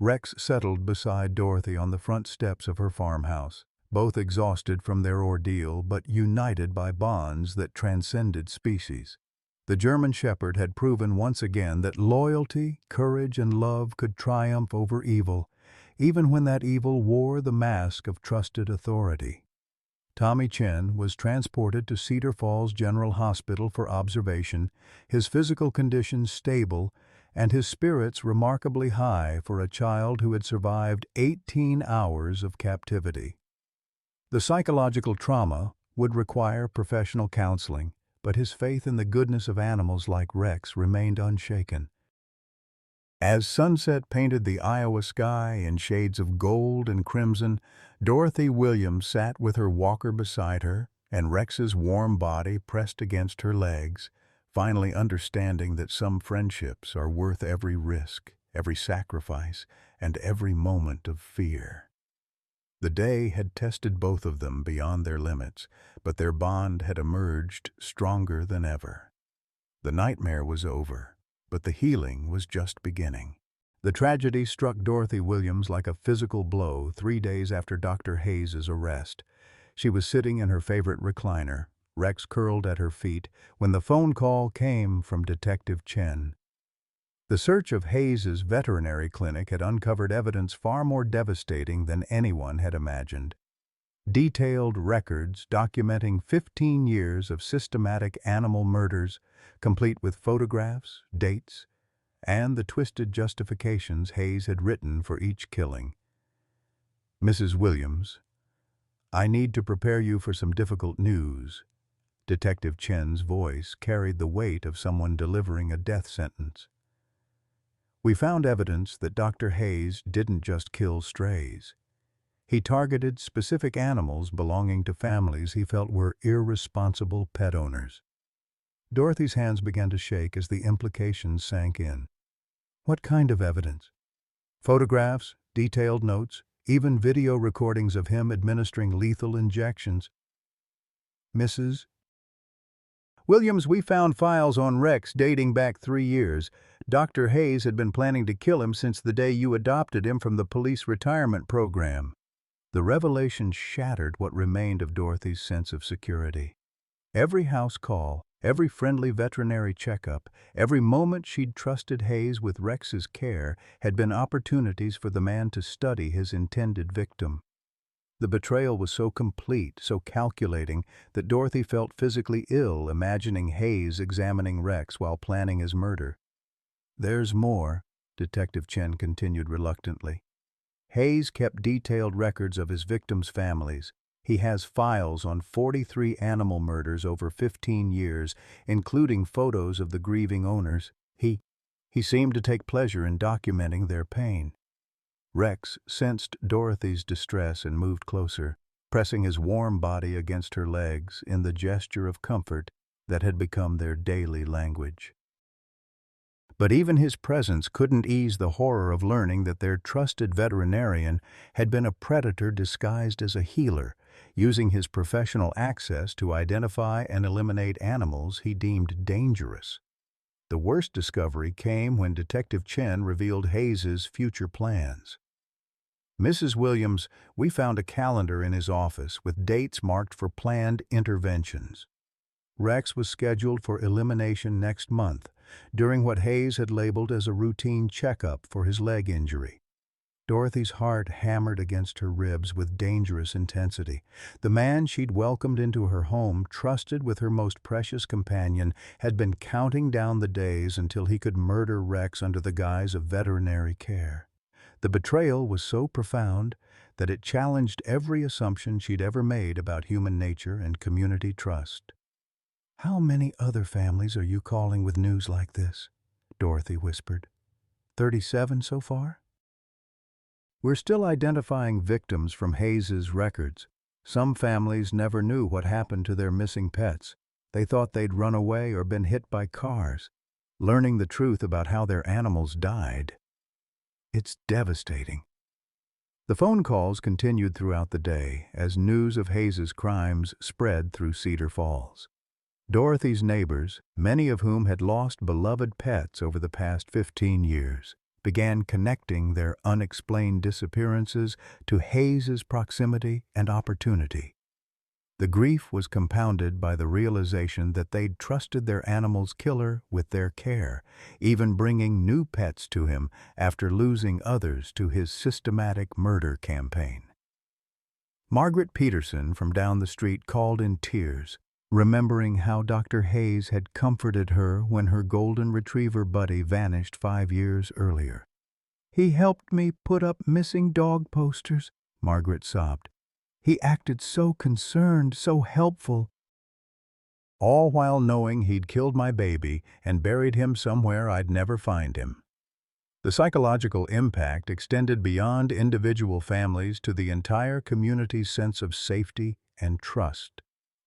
[SPEAKER 1] Rex settled beside Dorothy on the front steps of her farmhouse, both exhausted from their ordeal but united by bonds that transcended species. The German Shepherd had proven once again that loyalty, courage, and love could triumph over evil, even when that evil wore the mask of trusted authority. Tommy Chen was transported to Cedar Falls General Hospital for observation, his physical condition stable and his spirits remarkably high for a child who had survived 18 hours of captivity. The psychological trauma would require professional counseling, but his faith in the goodness of animals like Rex remained unshaken. As sunset painted the Iowa sky in shades of gold and crimson, Dorothy Williams sat with her walker beside her and Rex's warm body pressed against her legs, finally understanding that some friendships are worth every risk, every sacrifice, and every moment of fear. The day had tested both of them beyond their limits, but their bond had emerged stronger than ever. The nightmare was over, but the healing was just beginning. The tragedy struck Dorothy Williams like a physical blow 3 days after Dr. Hayes's arrest. She was sitting in her favorite recliner, Rex curled at her feet, when the phone call came from Detective Chen. The search of Hayes's veterinary clinic had uncovered evidence far more devastating than anyone had imagined. Detailed records documenting 15 years of systematic animal murders, complete with photographs, dates, and the twisted justifications Hayes had written for each killing. "Mrs. Williams, I need to prepare you for some difficult news," Detective Chen's voice carried the weight of someone delivering a death sentence. "We found evidence that Dr. Hayes didn't just kill strays. He targeted specific animals belonging to families he felt were irresponsible pet owners." Dorothy's hands began to shake as the implications sank in. "What kind of evidence?" "Photographs, detailed notes, even video recordings of him administering lethal injections." Mrs. Williams, we found files on Rex dating back 3 years. Dr. Hayes had been planning to kill him since the day you adopted him from the police retirement program. The revelation shattered what remained of Dorothy's sense of security. Every house call, every friendly veterinary checkup, every moment she'd trusted Hayes with Rex's care had been opportunities for the man to study his intended victim. The betrayal was so complete, so calculating, that Dorothy felt physically ill imagining Hayes examining Rex while planning his murder. "There's more," Detective Chen continued reluctantly. "Hayes kept detailed records of his victims' families. He has files on 43 animal murders over 15 years, including photos of the grieving owners. He seemed to take pleasure in documenting their pain." Rex sensed Dorothy's distress and moved closer, pressing his warm body against her legs in the gesture of comfort that had become their daily language. But even his presence couldn't ease the horror of learning that their trusted veterinarian had been a predator disguised as a healer, using his professional access to identify and eliminate animals he deemed dangerous. The worst discovery came when Detective Chen revealed Hayes's future plans. "Mrs. Williams, we found a calendar in his office with dates marked for planned interventions. Rex was scheduled for elimination next month, during what Hayes had labeled as a routine checkup for his leg injury." Dorothy's heart hammered against her ribs with dangerous intensity. The man she'd welcomed into her home, trusted with her most precious companion, had been counting down the days until he could murder Rex under the guise of veterinary care. The betrayal was so profound that it challenged every assumption she'd ever made about human nature and community trust. "How many other families are you calling with news like this?" Dorothy whispered. 37 so far?" "We're still identifying victims from Hayes's records. Some families never knew what happened to their missing pets. They thought they'd run away or been hit by cars. Learning the truth about how their animals died. It's devastating." The phone calls continued throughout the day as news of Hayes's crimes spread through Cedar Falls. Dorothy's neighbors, many of whom had lost beloved pets over the past 15 years, began connecting their unexplained disappearances to Hayes's proximity and opportunity. The grief was compounded by the realization that they'd trusted their animal's killer with their care, even bringing new pets to him after losing others to his systematic murder campaign. Margaret Peterson from down the street called in tears, remembering how Dr. Hayes had comforted her when her golden retriever Buddy vanished 5 years earlier. "He helped me put up missing dog posters," Margaret sobbed. "He acted so concerned, so helpful. All while knowing he'd killed my baby and buried him somewhere I'd never find him." The psychological impact extended beyond individual families to the entire community's sense of safety and trust.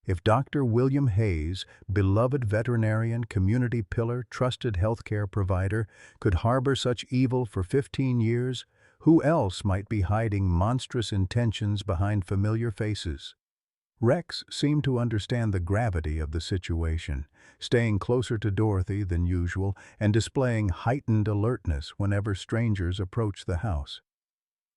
[SPEAKER 1] If Dr. William Hayes, beloved veterinarian, community pillar, trusted healthcare provider, could harbor such evil for 15 years, who else might be hiding monstrous intentions behind familiar faces? Rex seemed to understand the gravity of the situation, staying closer to Dorothy than usual and displaying heightened alertness whenever strangers approached the house.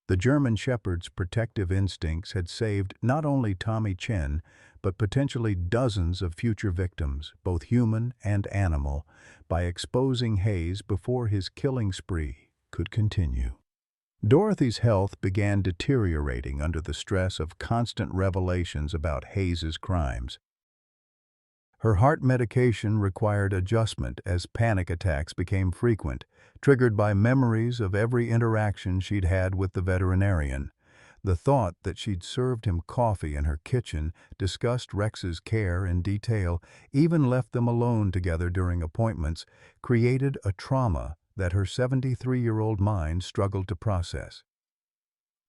[SPEAKER 1] The German Shepherd's protective instincts had saved not only Tommy Chen, but potentially dozens of future victims, both human and animal, by exposing Hayes before his killing spree could continue. Dorothy's health began deteriorating under the stress of constant revelations about Hayes's crimes. Her heart medication required adjustment as panic attacks became frequent, triggered by memories of every interaction she'd had with the veterinarian. The thought that she'd served him coffee in her kitchen, discussed Rex's care in detail, even left them alone together during appointments, created a trauma that her 73-year-old mind struggled to process.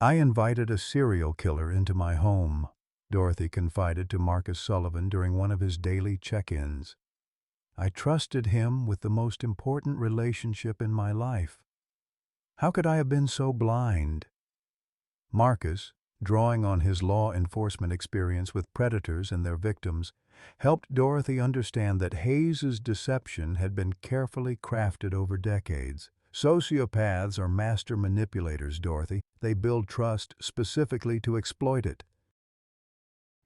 [SPEAKER 1] "I invited a serial killer into my home," Dorothy confided to Marcus Sullivan during one of his daily check-ins. "I trusted him with the most important relationship in my life. How could I have been so blind?" Marcus, drawing on his law enforcement experience with predators and their victims, helped Dorothy understand that Hayes's deception had been carefully crafted over decades. "Sociopaths are master manipulators, Dorothy. They build trust specifically to exploit it.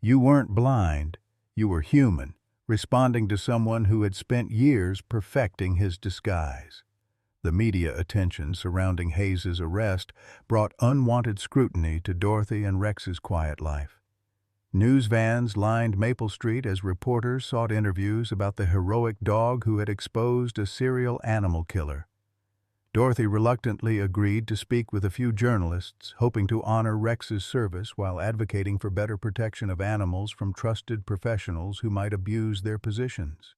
[SPEAKER 1] You weren't blind. You were human, responding to someone who had spent years perfecting his disguise." The media attention surrounding Hayes's arrest brought unwanted scrutiny to Dorothy and Rex's quiet life. News vans lined Maple Street as reporters sought interviews about the heroic dog who had exposed a serial animal killer. Dorothy reluctantly agreed to speak with a few journalists, hoping to honor Rex's service while advocating for better protection of animals from trusted professionals who might abuse their positions.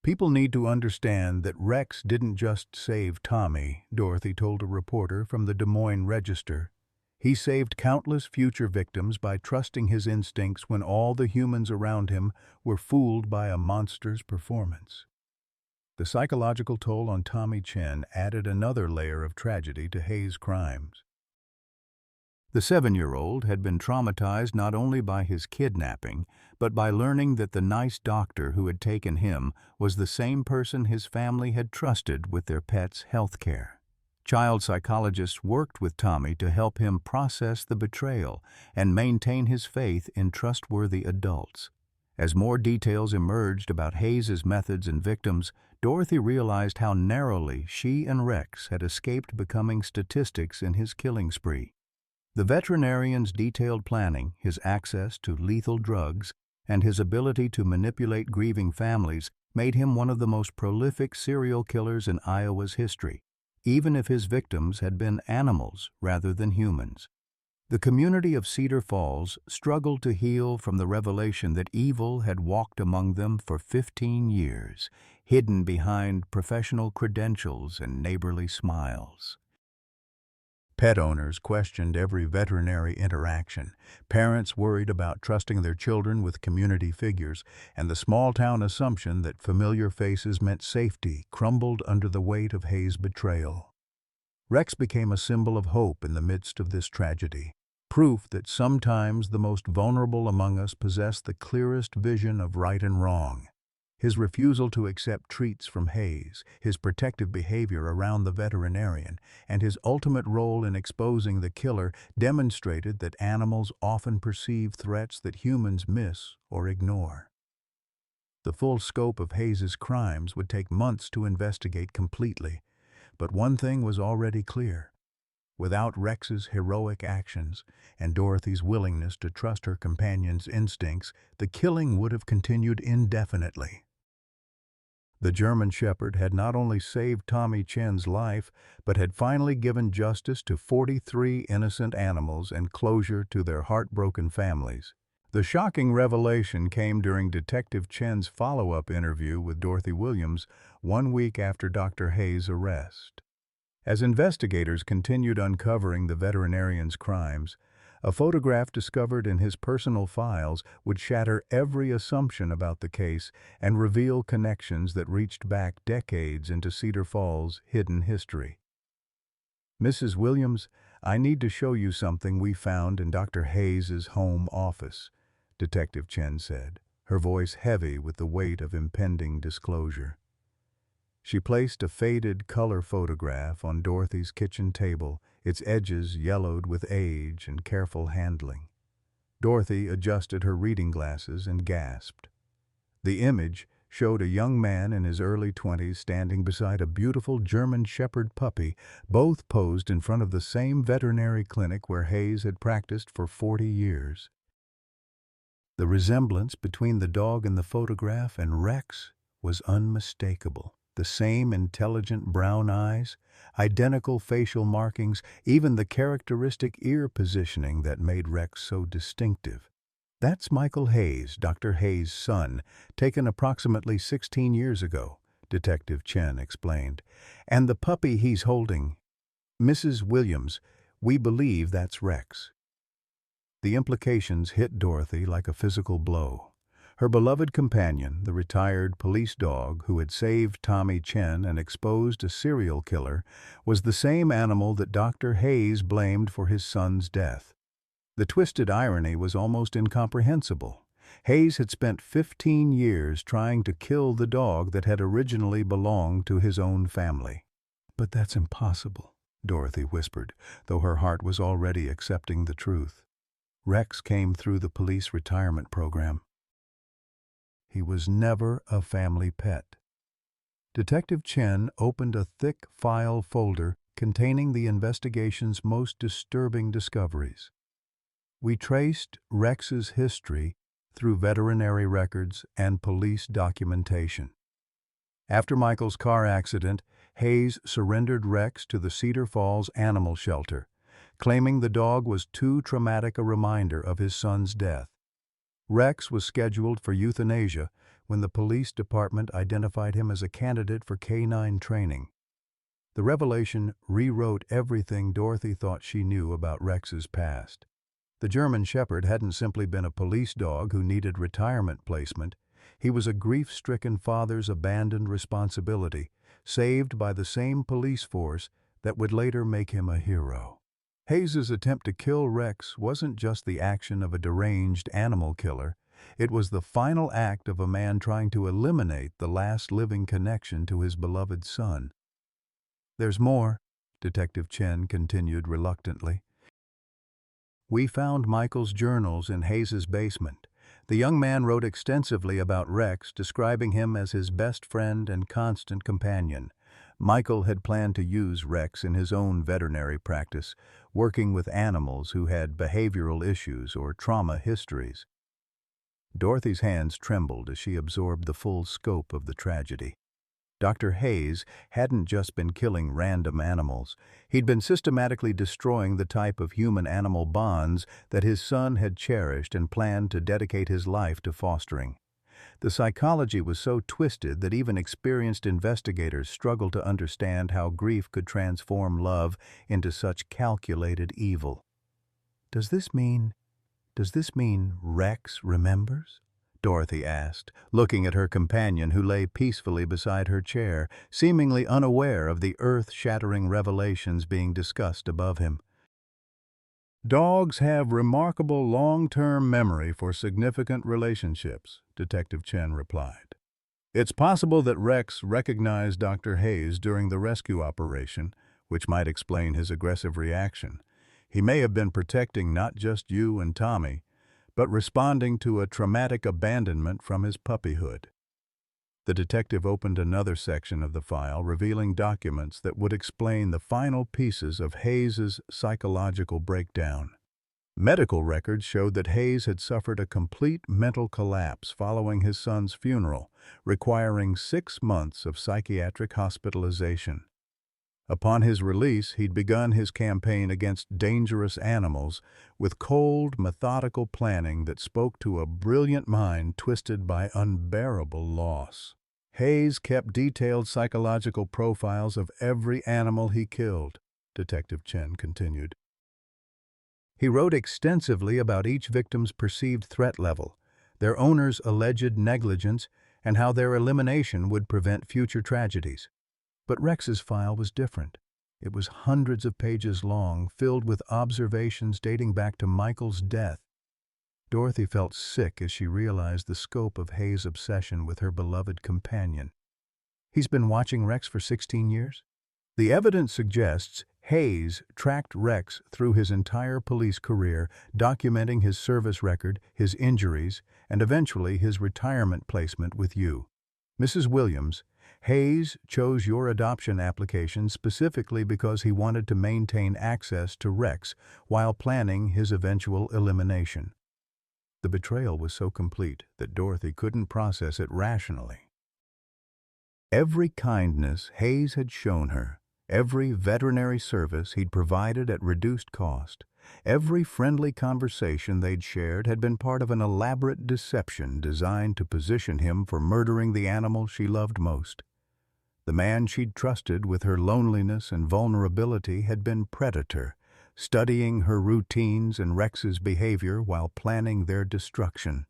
[SPEAKER 1] "People need to understand that Rex didn't just save Tommy," Dorothy told a reporter from the Des Moines Register. "He saved countless future victims by trusting his instincts when all the humans around him were fooled by a monster's performance." The psychological toll on Tommy Chen added another layer of tragedy to Hayes' crimes. The 7-year-old had been traumatized not only by his kidnapping, but by learning that the nice doctor who had taken him was the same person his family had trusted with their pet's health care. Child psychologists worked with Tommy to help him process the betrayal and maintain his faith in trustworthy adults. As more details emerged about Hayes's methods and victims, Dorothy realized how narrowly she and Rex had escaped becoming statistics in his killing spree. The veterinarian's detailed planning, his access to lethal drugs, and his ability to manipulate grieving families made him one of the most prolific serial killers in Iowa's history, even if his victims had been animals rather than humans. The community of Cedar Falls struggled to heal from the revelation that evil had walked among them for 15 years, hidden behind professional credentials and neighborly smiles. Pet owners questioned every veterinary interaction. Parents worried about trusting their children with community figures, and the small-town assumption that familiar faces meant safety crumbled under the weight of Hayes' betrayal. Rex became a symbol of hope in the midst of this tragedy, proof that sometimes the most vulnerable among us possess the clearest vision of right and wrong. His refusal to accept treats from Hayes, his protective behavior around the veterinarian, and his ultimate role in exposing the killer demonstrated that animals often perceive threats that humans miss or ignore. The full scope of Hayes's crimes would take months to investigate completely, but one thing was already clear. Without Rex's heroic actions and Dorothy's willingness to trust her companion's instincts, the killing would have continued indefinitely. The German Shepherd had not only saved Tommy Chen's life, but had finally given justice to 43 innocent animals and closure to their heartbroken families. The shocking revelation came during Detective Chen's follow-up interview with Dorothy Williams 1 week after Dr. Hayes' arrest. As investigators continued uncovering the veterinarian's crimes, a photograph discovered in his personal files would shatter every assumption about the case and reveal connections that reached back decades into Cedar Falls' hidden history. "Mrs. Williams, I need to show you something we found in Dr. Hayes' home office," Detective Chen said, her voice heavy with the weight of impending disclosure. She placed a faded color photograph on Dorothy's kitchen table, its edges yellowed with age and careful handling. Dorothy adjusted her reading glasses and gasped. The image showed a young man in his early 20s standing beside a beautiful German Shepherd puppy, both posed in front of the same veterinary clinic where Hayes had practiced for 40 years. The resemblance between the dog in the photograph and Rex was unmistakable. The same intelligent brown eyes, identical facial markings, even the characteristic ear positioning that made Rex so distinctive. That's Michael Hayes, Dr. Hayes' son, taken approximately 16 years ago, Detective Chen explained. And the puppy he's holding, Mrs. Williams, we believe that's Rex. The implications hit Dorothy like a physical blow. Her beloved companion, the retired police dog who had saved Tommy Chen and exposed a serial killer, was the same animal that Dr. Hayes blamed for his son's death. The twisted irony was almost incomprehensible. Hayes had spent 15 years trying to kill the dog that had originally belonged to his own family. "But that's impossible," Dorothy whispered, though her heart was already accepting the truth. Rex came through the police retirement program. He was never a family pet. Detective Chen opened a thick file folder containing the investigation's most disturbing discoveries. We traced Rex's history through veterinary records and police documentation. After Michael's car accident, Hayes surrendered Rex to the Cedar Falls Animal Shelter, claiming the dog was too traumatic a reminder of his son's death. Rex was scheduled for euthanasia when the police department identified him as a candidate for canine training. The revelation rewrote everything Dorothy thought she knew about Rex's past. The German Shepherd hadn't simply been a police dog who needed retirement placement. He was a grief-stricken father's abandoned responsibility, saved by the same police force that would later make him a hero. Hayes's attempt to kill Rex wasn't just the action of a deranged animal killer. It was the final act of a man trying to eliminate the last living connection to his beloved son. "There's more," Detective Chen continued reluctantly. "We found Michael's journals in Hayes's basement. The young man wrote extensively about Rex, describing him as his best friend and constant companion. Michael had planned to use Rex in his own veterinary practice, working with animals who had behavioral issues or trauma histories." Dorothy's hands trembled as she absorbed the full scope of the tragedy. Dr. Hayes hadn't just been killing random animals. He'd been systematically destroying the type of human-animal bonds that his son had cherished and planned to dedicate his life to fostering. The psychology was so twisted that even experienced investigators struggled to understand how grief could transform love into such calculated evil. Does this mean Rex remembers?" Dorothy asked, looking at her companion who lay peacefully beside her chair, seemingly unaware of the earth-shattering revelations being discussed above him. "Dogs have remarkable long-term memory for significant relationships," Detective Chen replied. "It's possible that Rex recognized Dr. Hayes during the rescue operation, which might explain his aggressive reaction. He may have been protecting not just you and Tommy, but responding to a traumatic abandonment from his puppyhood." The detective opened another section of the file, revealing documents that would explain the final pieces of Hayes's psychological breakdown. Medical records showed that Hayes had suffered a complete mental collapse following his son's funeral, requiring 6 months of psychiatric hospitalization. Upon his release, he'd begun his campaign against dangerous animals with cold, methodical planning that spoke to a brilliant mind twisted by unbearable loss. Hayes kept detailed psychological profiles of every animal he killed, Detective Chen continued. He wrote extensively about each victim's perceived threat level, their owner's alleged negligence, and how their elimination would prevent future tragedies. But Rex's file was different. It was hundreds of pages long, filled with observations dating back to Michael's death. Dorothy felt sick as she realized the scope of Hayes' obsession with her beloved companion. He's been watching Rex for 16 years? The evidence suggests Hayes tracked Rex through his entire police career, documenting his service record, his injuries, and eventually his retirement placement with you. Mrs. Williams, Hayes chose your adoption application specifically because he wanted to maintain access to Rex while planning his eventual elimination. The betrayal was so complete that Dorothy couldn't process it rationally. Every kindness Hayes had shown her, Every veterinary service he'd provided at reduced cost, every friendly conversation they'd shared had been part of an elaborate deception designed to position him for murdering the animal she loved most. The man she'd trusted with her loneliness and vulnerability had been Predator, studying her routines and Rex's behavior while planning their destruction.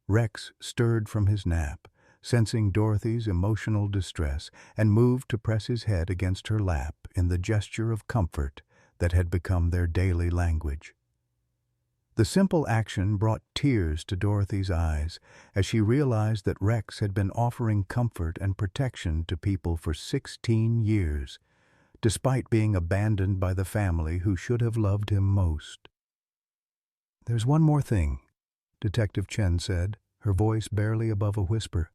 [SPEAKER 1] Rex stirred from his nap, sensing Dorothy's emotional distress, and moved to press his head against her lap in the gesture of comfort that had become their daily language. The simple action brought tears to Dorothy's eyes as she realized that Rex had been offering comfort and protection to people for 16 years, despite being abandoned by the family who should have loved him most. "There's one more thing," Detective Chen said, her voice barely above a whisper.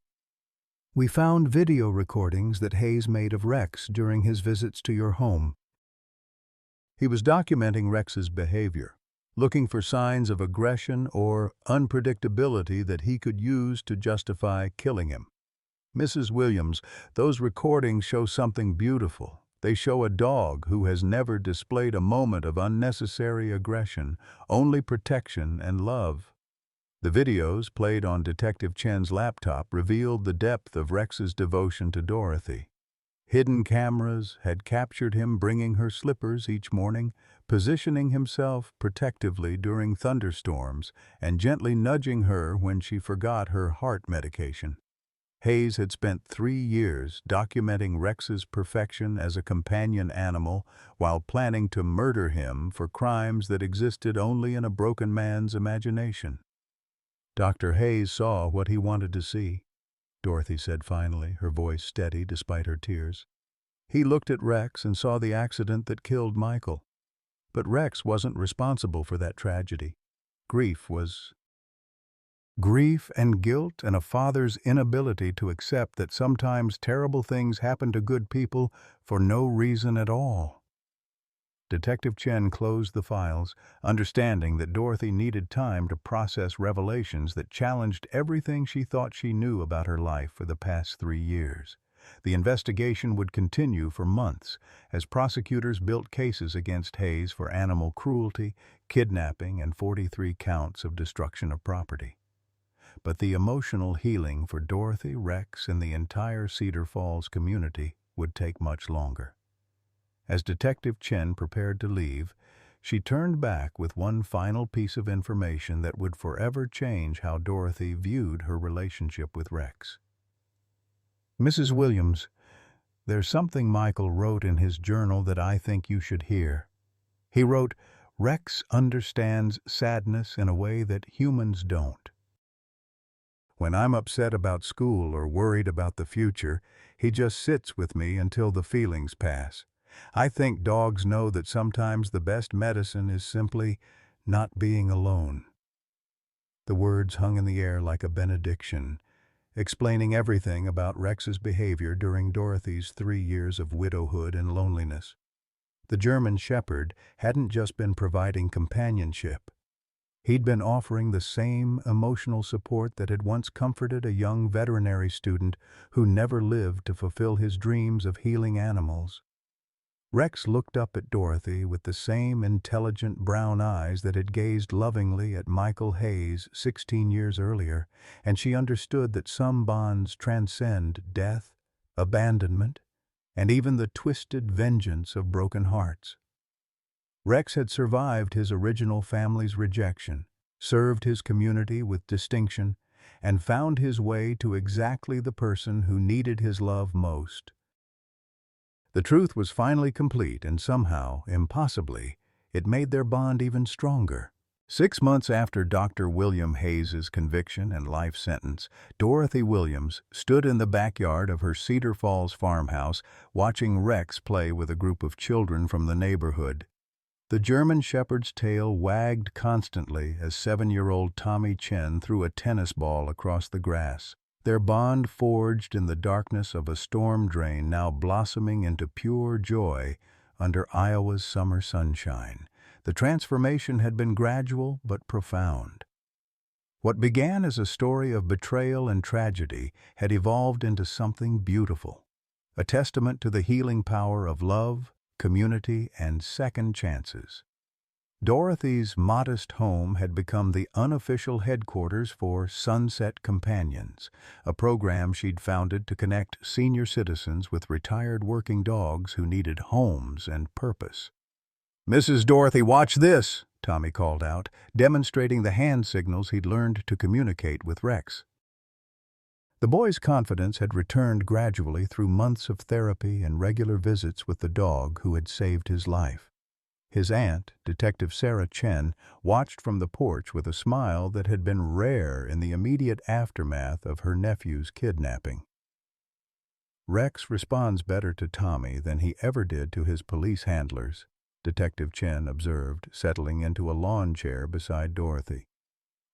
[SPEAKER 1] "We found video recordings that Hayes made of Rex during his visits to your home. He was documenting Rex's behavior, looking for signs of aggression or unpredictability that he could use to justify killing him. Mrs. Williams, those recordings show something beautiful. They show a dog who has never displayed a moment of unnecessary aggression, only protection and love." The videos, played on Detective Chen's laptop, revealed the depth of Rex's devotion to Dorothy. Hidden cameras had captured him bringing her slippers each morning, positioning himself protectively during thunderstorms, and gently nudging her when she forgot her heart medication. Hayes had spent 3 years documenting Rex's perfection as a companion animal while planning to murder him for crimes that existed only in a broken man's imagination. "Dr. Hayes saw what he wanted to see," Dorothy said finally, her voice steady despite her tears. "He looked at Rex and saw the accident that killed Michael. But Rex wasn't responsible for that tragedy. Grief was... Grief and guilt and a father's inability to accept that sometimes terrible things happen to good people for no reason at all." Detective Chen closed the files, understanding that Dorothy needed time to process revelations that challenged everything she thought she knew about her life for the past 3 years. The investigation would continue for months as prosecutors built cases against Hayes for animal cruelty, kidnapping, and 43 counts of destruction of property. But the emotional healing for Dorothy, Rex, and the entire Cedar Falls community would take much longer. As Detective Chen prepared to leave, she turned back with one final piece of information that would forever change how Dorothy viewed her relationship with Rex. "Mrs. Williams, there's something Michael wrote in his journal that I think you should hear. He wrote, 'Rex understands sadness in a way that humans don't. When I'm upset about school or worried about the future, he just sits with me until the feelings pass. I think dogs know that sometimes the best medicine is simply not being alone.'" The words hung in the air like a benediction, explaining everything about Rex's behavior during Dorothy's 3 years of widowhood and loneliness. The German Shepherd hadn't just been providing companionship. He'd been offering the same emotional support that had once comforted a young veterinary student who never lived to fulfill his dreams of healing animals. Rex looked up at Dorothy with the same intelligent brown eyes that had gazed lovingly at Michael Hayes 16 years earlier, and she understood that some bonds transcend death, abandonment, and even the twisted vengeance of broken hearts. Rex had survived his original family's rejection, served his community with distinction, and found his way to exactly the person who needed his love most. The truth was finally complete, and somehow, impossibly, it made their bond even stronger. 6 months after Dr. William Hayes's conviction and life sentence, Dorothy Williams stood in the backyard of her Cedar Falls farmhouse watching Rex play with a group of children from the neighborhood. The German Shepherd's tail wagged constantly as 7-year-old Tommy Chen threw a tennis ball across the grass. Their bond forged in the darkness of a storm drain now blossoming into pure joy under Iowa's summer sunshine. The transformation had been gradual but profound. What began as a story of betrayal and tragedy had evolved into something beautiful. a testament to the healing power of love, community, and second chances. Dorothy's modest home had become the unofficial headquarters for Sunset Companions, a program she'd founded to connect senior citizens with retired working dogs who needed homes and purpose. "Mrs. Dorothy, watch this!" Tommy called out, demonstrating the hand signals he'd learned to communicate with Rex. The boy's confidence had returned gradually through months of therapy and regular visits with the dog who had saved his life. His aunt, Detective Sarah Chen, watched from the porch with a smile that had been rare in the immediate aftermath of her nephew's kidnapping. "Rex responds better to Tommy than he ever did to his police handlers," Detective Chen observed, settling into a lawn chair beside Dorothy.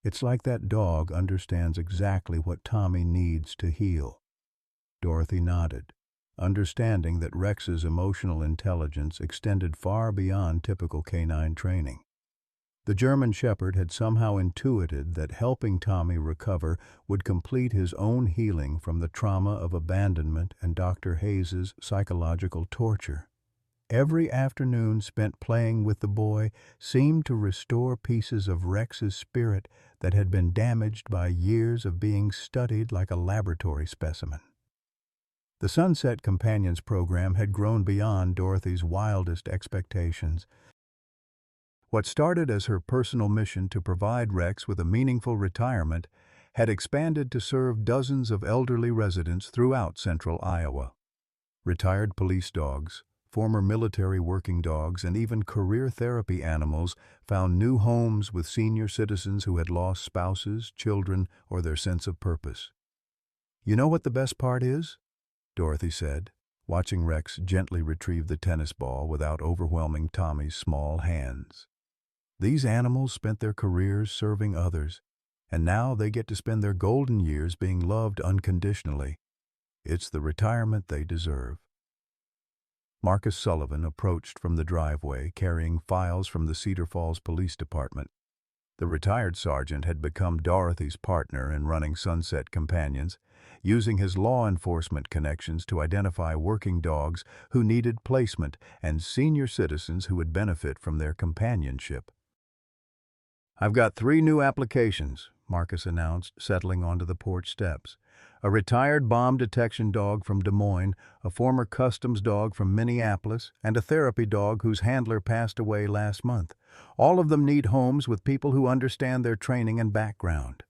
[SPEAKER 1] "It's like that dog understands exactly what Tommy needs to heal." Dorothy nodded, understanding that Rex's emotional intelligence extended far beyond typical canine training. The German Shepherd had somehow intuited that helping Tommy recover would complete his own healing from the trauma of abandonment and Dr. Hayes's psychological torture. Every afternoon spent playing with the boy seemed to restore pieces of Rex's spirit that had been damaged by years of being studied like a laboratory specimen. The Sunset Companions program had grown beyond Dorothy's wildest expectations. What started as her personal mission to provide Rex with a meaningful retirement had expanded to serve dozens of elderly residents throughout central Iowa. Retired police dogs, former military working dogs, and even career therapy animals found new homes with senior citizens who had lost spouses, children, or their sense of purpose. "You know what the best part is?" Dorothy said, watching Rex gently retrieve the tennis ball without overwhelming Tommy's small hands. "These animals spent their careers serving others, and now they get to spend their golden years being loved unconditionally. It's the retirement they deserve." Marcus Sullivan approached from the driveway carrying files from the Cedar Falls Police Department. The retired sergeant had become Dorothy's partner in running Sunset Companions, using his law enforcement connections to identify working dogs who needed placement and senior citizens who would benefit from their companionship. "I've got 3 new applications," Marcus announced, settling onto the porch steps. "A retired bomb detection dog from Des Moines, a former customs dog from Minneapolis, and a therapy dog whose handler passed away last month. All of them need homes with people who understand their training and background."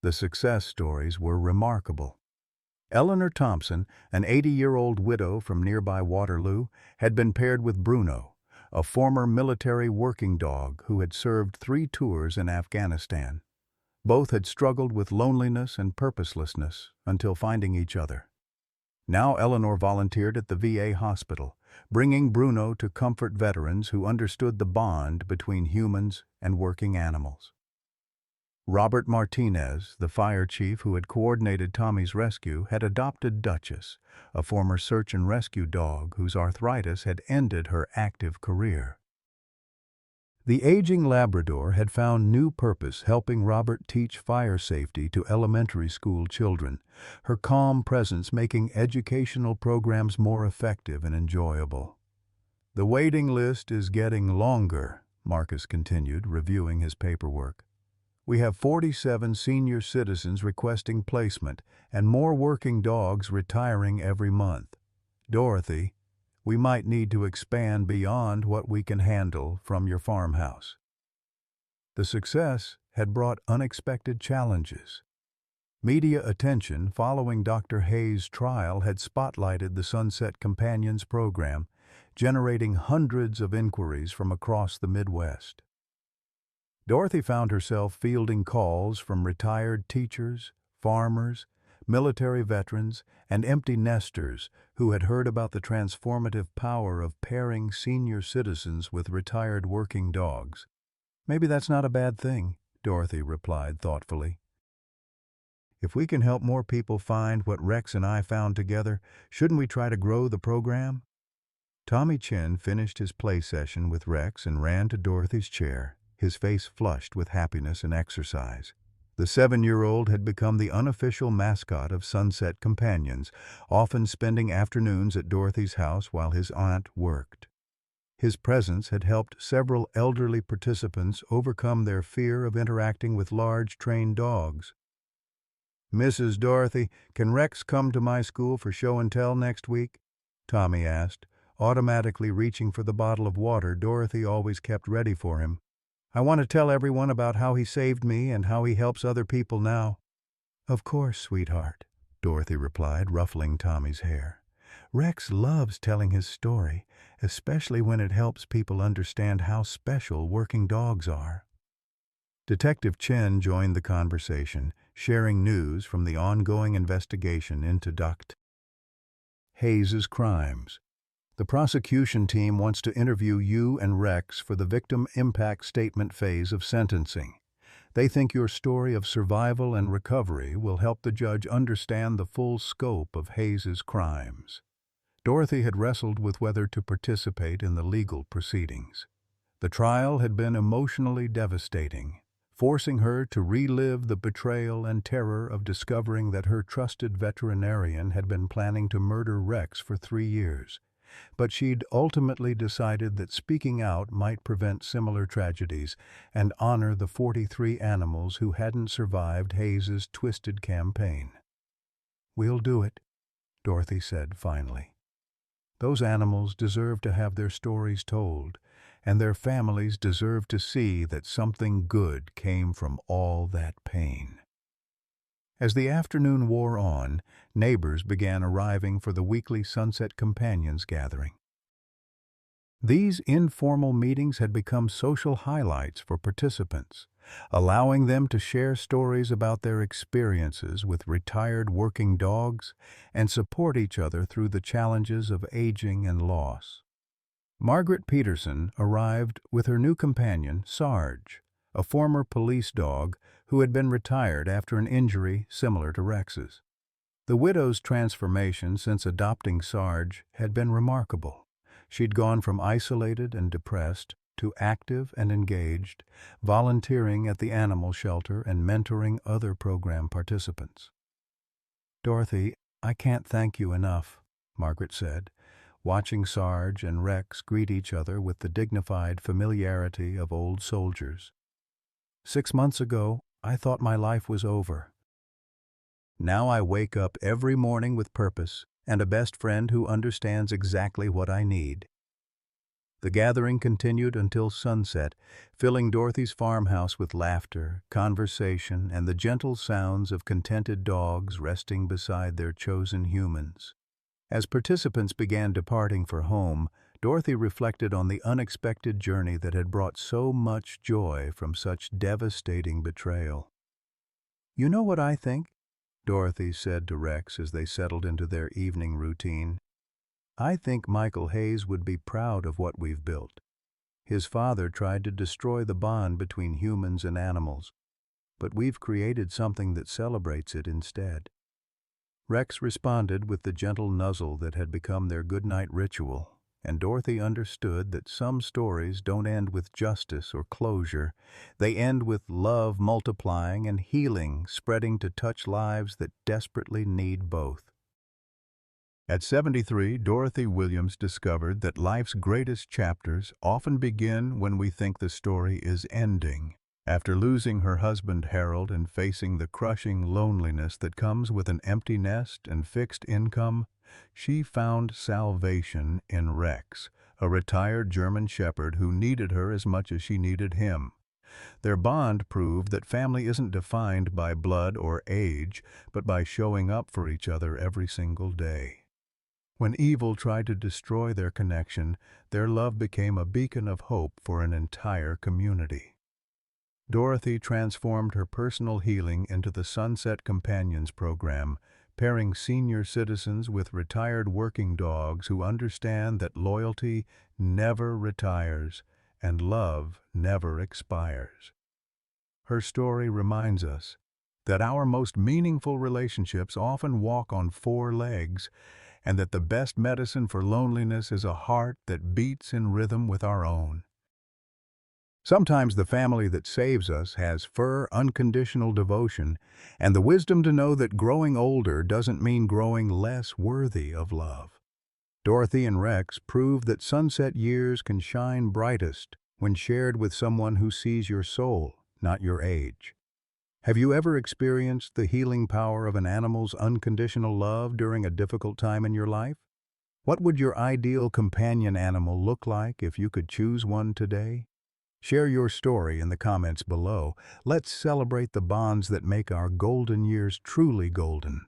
[SPEAKER 1] The success stories were remarkable. Eleanor Thompson, an 80-year-old widow from nearby Waterloo, had been paired with Bruno, a former military working dog who had served 3 tours in Afghanistan. Both had struggled with loneliness and purposelessness until finding each other. Now Eleanor volunteered at the VA hospital, bringing Bruno to comfort veterans who understood the bond between humans and working animals. Robert Martinez, the fire chief who had coordinated Tommy's rescue, had adopted Duchess, a former search and rescue dog whose arthritis had ended her active career. The aging Labrador had found new purpose helping Robert teach fire safety to elementary school children, her calm presence making educational programs more effective and enjoyable. "The waiting list is getting longer," Marcus continued, reviewing his paperwork. "We have 47 senior citizens requesting placement and more working dogs retiring every month. Dorothy, we might need to expand beyond what we can handle from your farmhouse." The success had brought unexpected challenges. Media attention following Dr. Hayes' trial had spotlighted the Sunset Companions program, generating hundreds of inquiries from across the Midwest. Dorothy found herself fielding calls from retired teachers, farmers, military veterans, and empty nesters who had heard about the transformative power of pairing senior citizens with retired working dogs. "Maybe that's not a bad thing," Dorothy replied thoughtfully. "If we can help more people find what Rex and I found together, shouldn't we try to grow the program?" Tommy Chin finished his play session with Rex and ran to Dorothy's chair, his face flushed with happiness and exercise. The 7-year-old had become the unofficial mascot of Sunset Companions, often spending afternoons at Dorothy's house while his aunt worked. His presence had helped several elderly participants overcome their fear of interacting with large, trained dogs. "Mrs. Dorothy, can Rex come to my school for show and tell next week?" Tommy asked, automatically reaching for the bottle of water Dorothy always kept ready for him. "I want to tell everyone about how he saved me and how he helps other people now." "Of course, sweetheart," Dorothy replied, ruffling Tommy's hair. "Rex loves telling his story, especially when it helps people understand how special working dogs are." Detective Chen joined the conversation, sharing news from the ongoing investigation into Dr. Hayes's crimes. "The prosecution team wants to interview you and Rex for the victim impact statement phase of sentencing. They think your story of survival and recovery will help the judge understand the full scope of Hayes's crimes." Dorothy had wrestled with whether to participate in the legal proceedings. The trial had been emotionally devastating, forcing her to relive the betrayal and terror of discovering that her trusted veterinarian had been planning to murder Rex for 3 years. But she'd ultimately decided that speaking out might prevent similar tragedies and honor the 43 animals who hadn't survived Hayes's twisted campaign. "We'll do it," Dorothy said finally. "Those animals deserve to have their stories told, and their families deserve to see that something good came from all that pain." As the afternoon wore on, neighbors began arriving for the weekly Sunset Companions gathering. These informal meetings had become social highlights for participants, allowing them to share stories about their experiences with retired working dogs and support each other through the challenges of aging and loss. Margaret Peterson arrived with her new companion, Sarge, a former police dog who had been retired after an injury similar to Rex's. The widow's transformation since adopting Sarge had been remarkable. She'd gone from isolated and depressed to active and engaged, volunteering at the animal shelter and mentoring other program participants. "Dorothy, I can't thank you enough," Margaret said, watching Sarge and Rex greet each other with the dignified familiarity of old soldiers. "6 months ago, I thought my life was over. Now I wake up every morning with purpose and a best friend who understands exactly what I need." The gathering continued until sunset, filling Dorothy's farmhouse with laughter, conversation, and the gentle sounds of contented dogs resting beside their chosen humans. As participants began departing for home, Dorothy reflected on the unexpected journey that had brought so much joy from such devastating betrayal. "You know what I think?" Dorothy said to Rex as they settled into their evening routine. "I think Michael Hayes would be proud of what we've built. His father tried to destroy the bond between humans and animals, but we've created something that celebrates it instead." Rex responded with the gentle nuzzle that had become their goodnight ritual, and Dorothy understood that some stories don't end with justice or closure. They end with love multiplying and healing spreading to touch lives that desperately need both. At 73, Dorothy Williams discovered that life's greatest chapters often begin when we think the story is ending. After losing her husband Harold and facing the crushing loneliness that comes with an empty nest and fixed income, she found salvation in Rex, a retired German Shepherd who needed her as much as she needed him. Their bond proved that family isn't defined by blood or age, but by showing up for each other every single day. When evil tried to destroy their connection, their love became a beacon of hope for an entire community. Dorothy transformed her personal healing into the Sunset Companions program, pairing senior citizens with retired working dogs who understand that loyalty never retires and love never expires. Her story reminds us that our most meaningful relationships often walk on 4 legs, and that the best medicine for loneliness is a heart that beats in rhythm with our own. Sometimes the family that saves us has fur, unconditional devotion, and the wisdom to know that growing older doesn't mean growing less worthy of love. Dorothy and Rex prove that sunset years can shine brightest when shared with someone who sees your soul, not your age. Have you ever experienced the healing power of an animal's unconditional love during a difficult time in your life? What would your ideal companion animal look like if you could choose one today? Share your story in the comments below. Let's celebrate the bonds that make our golden years truly golden.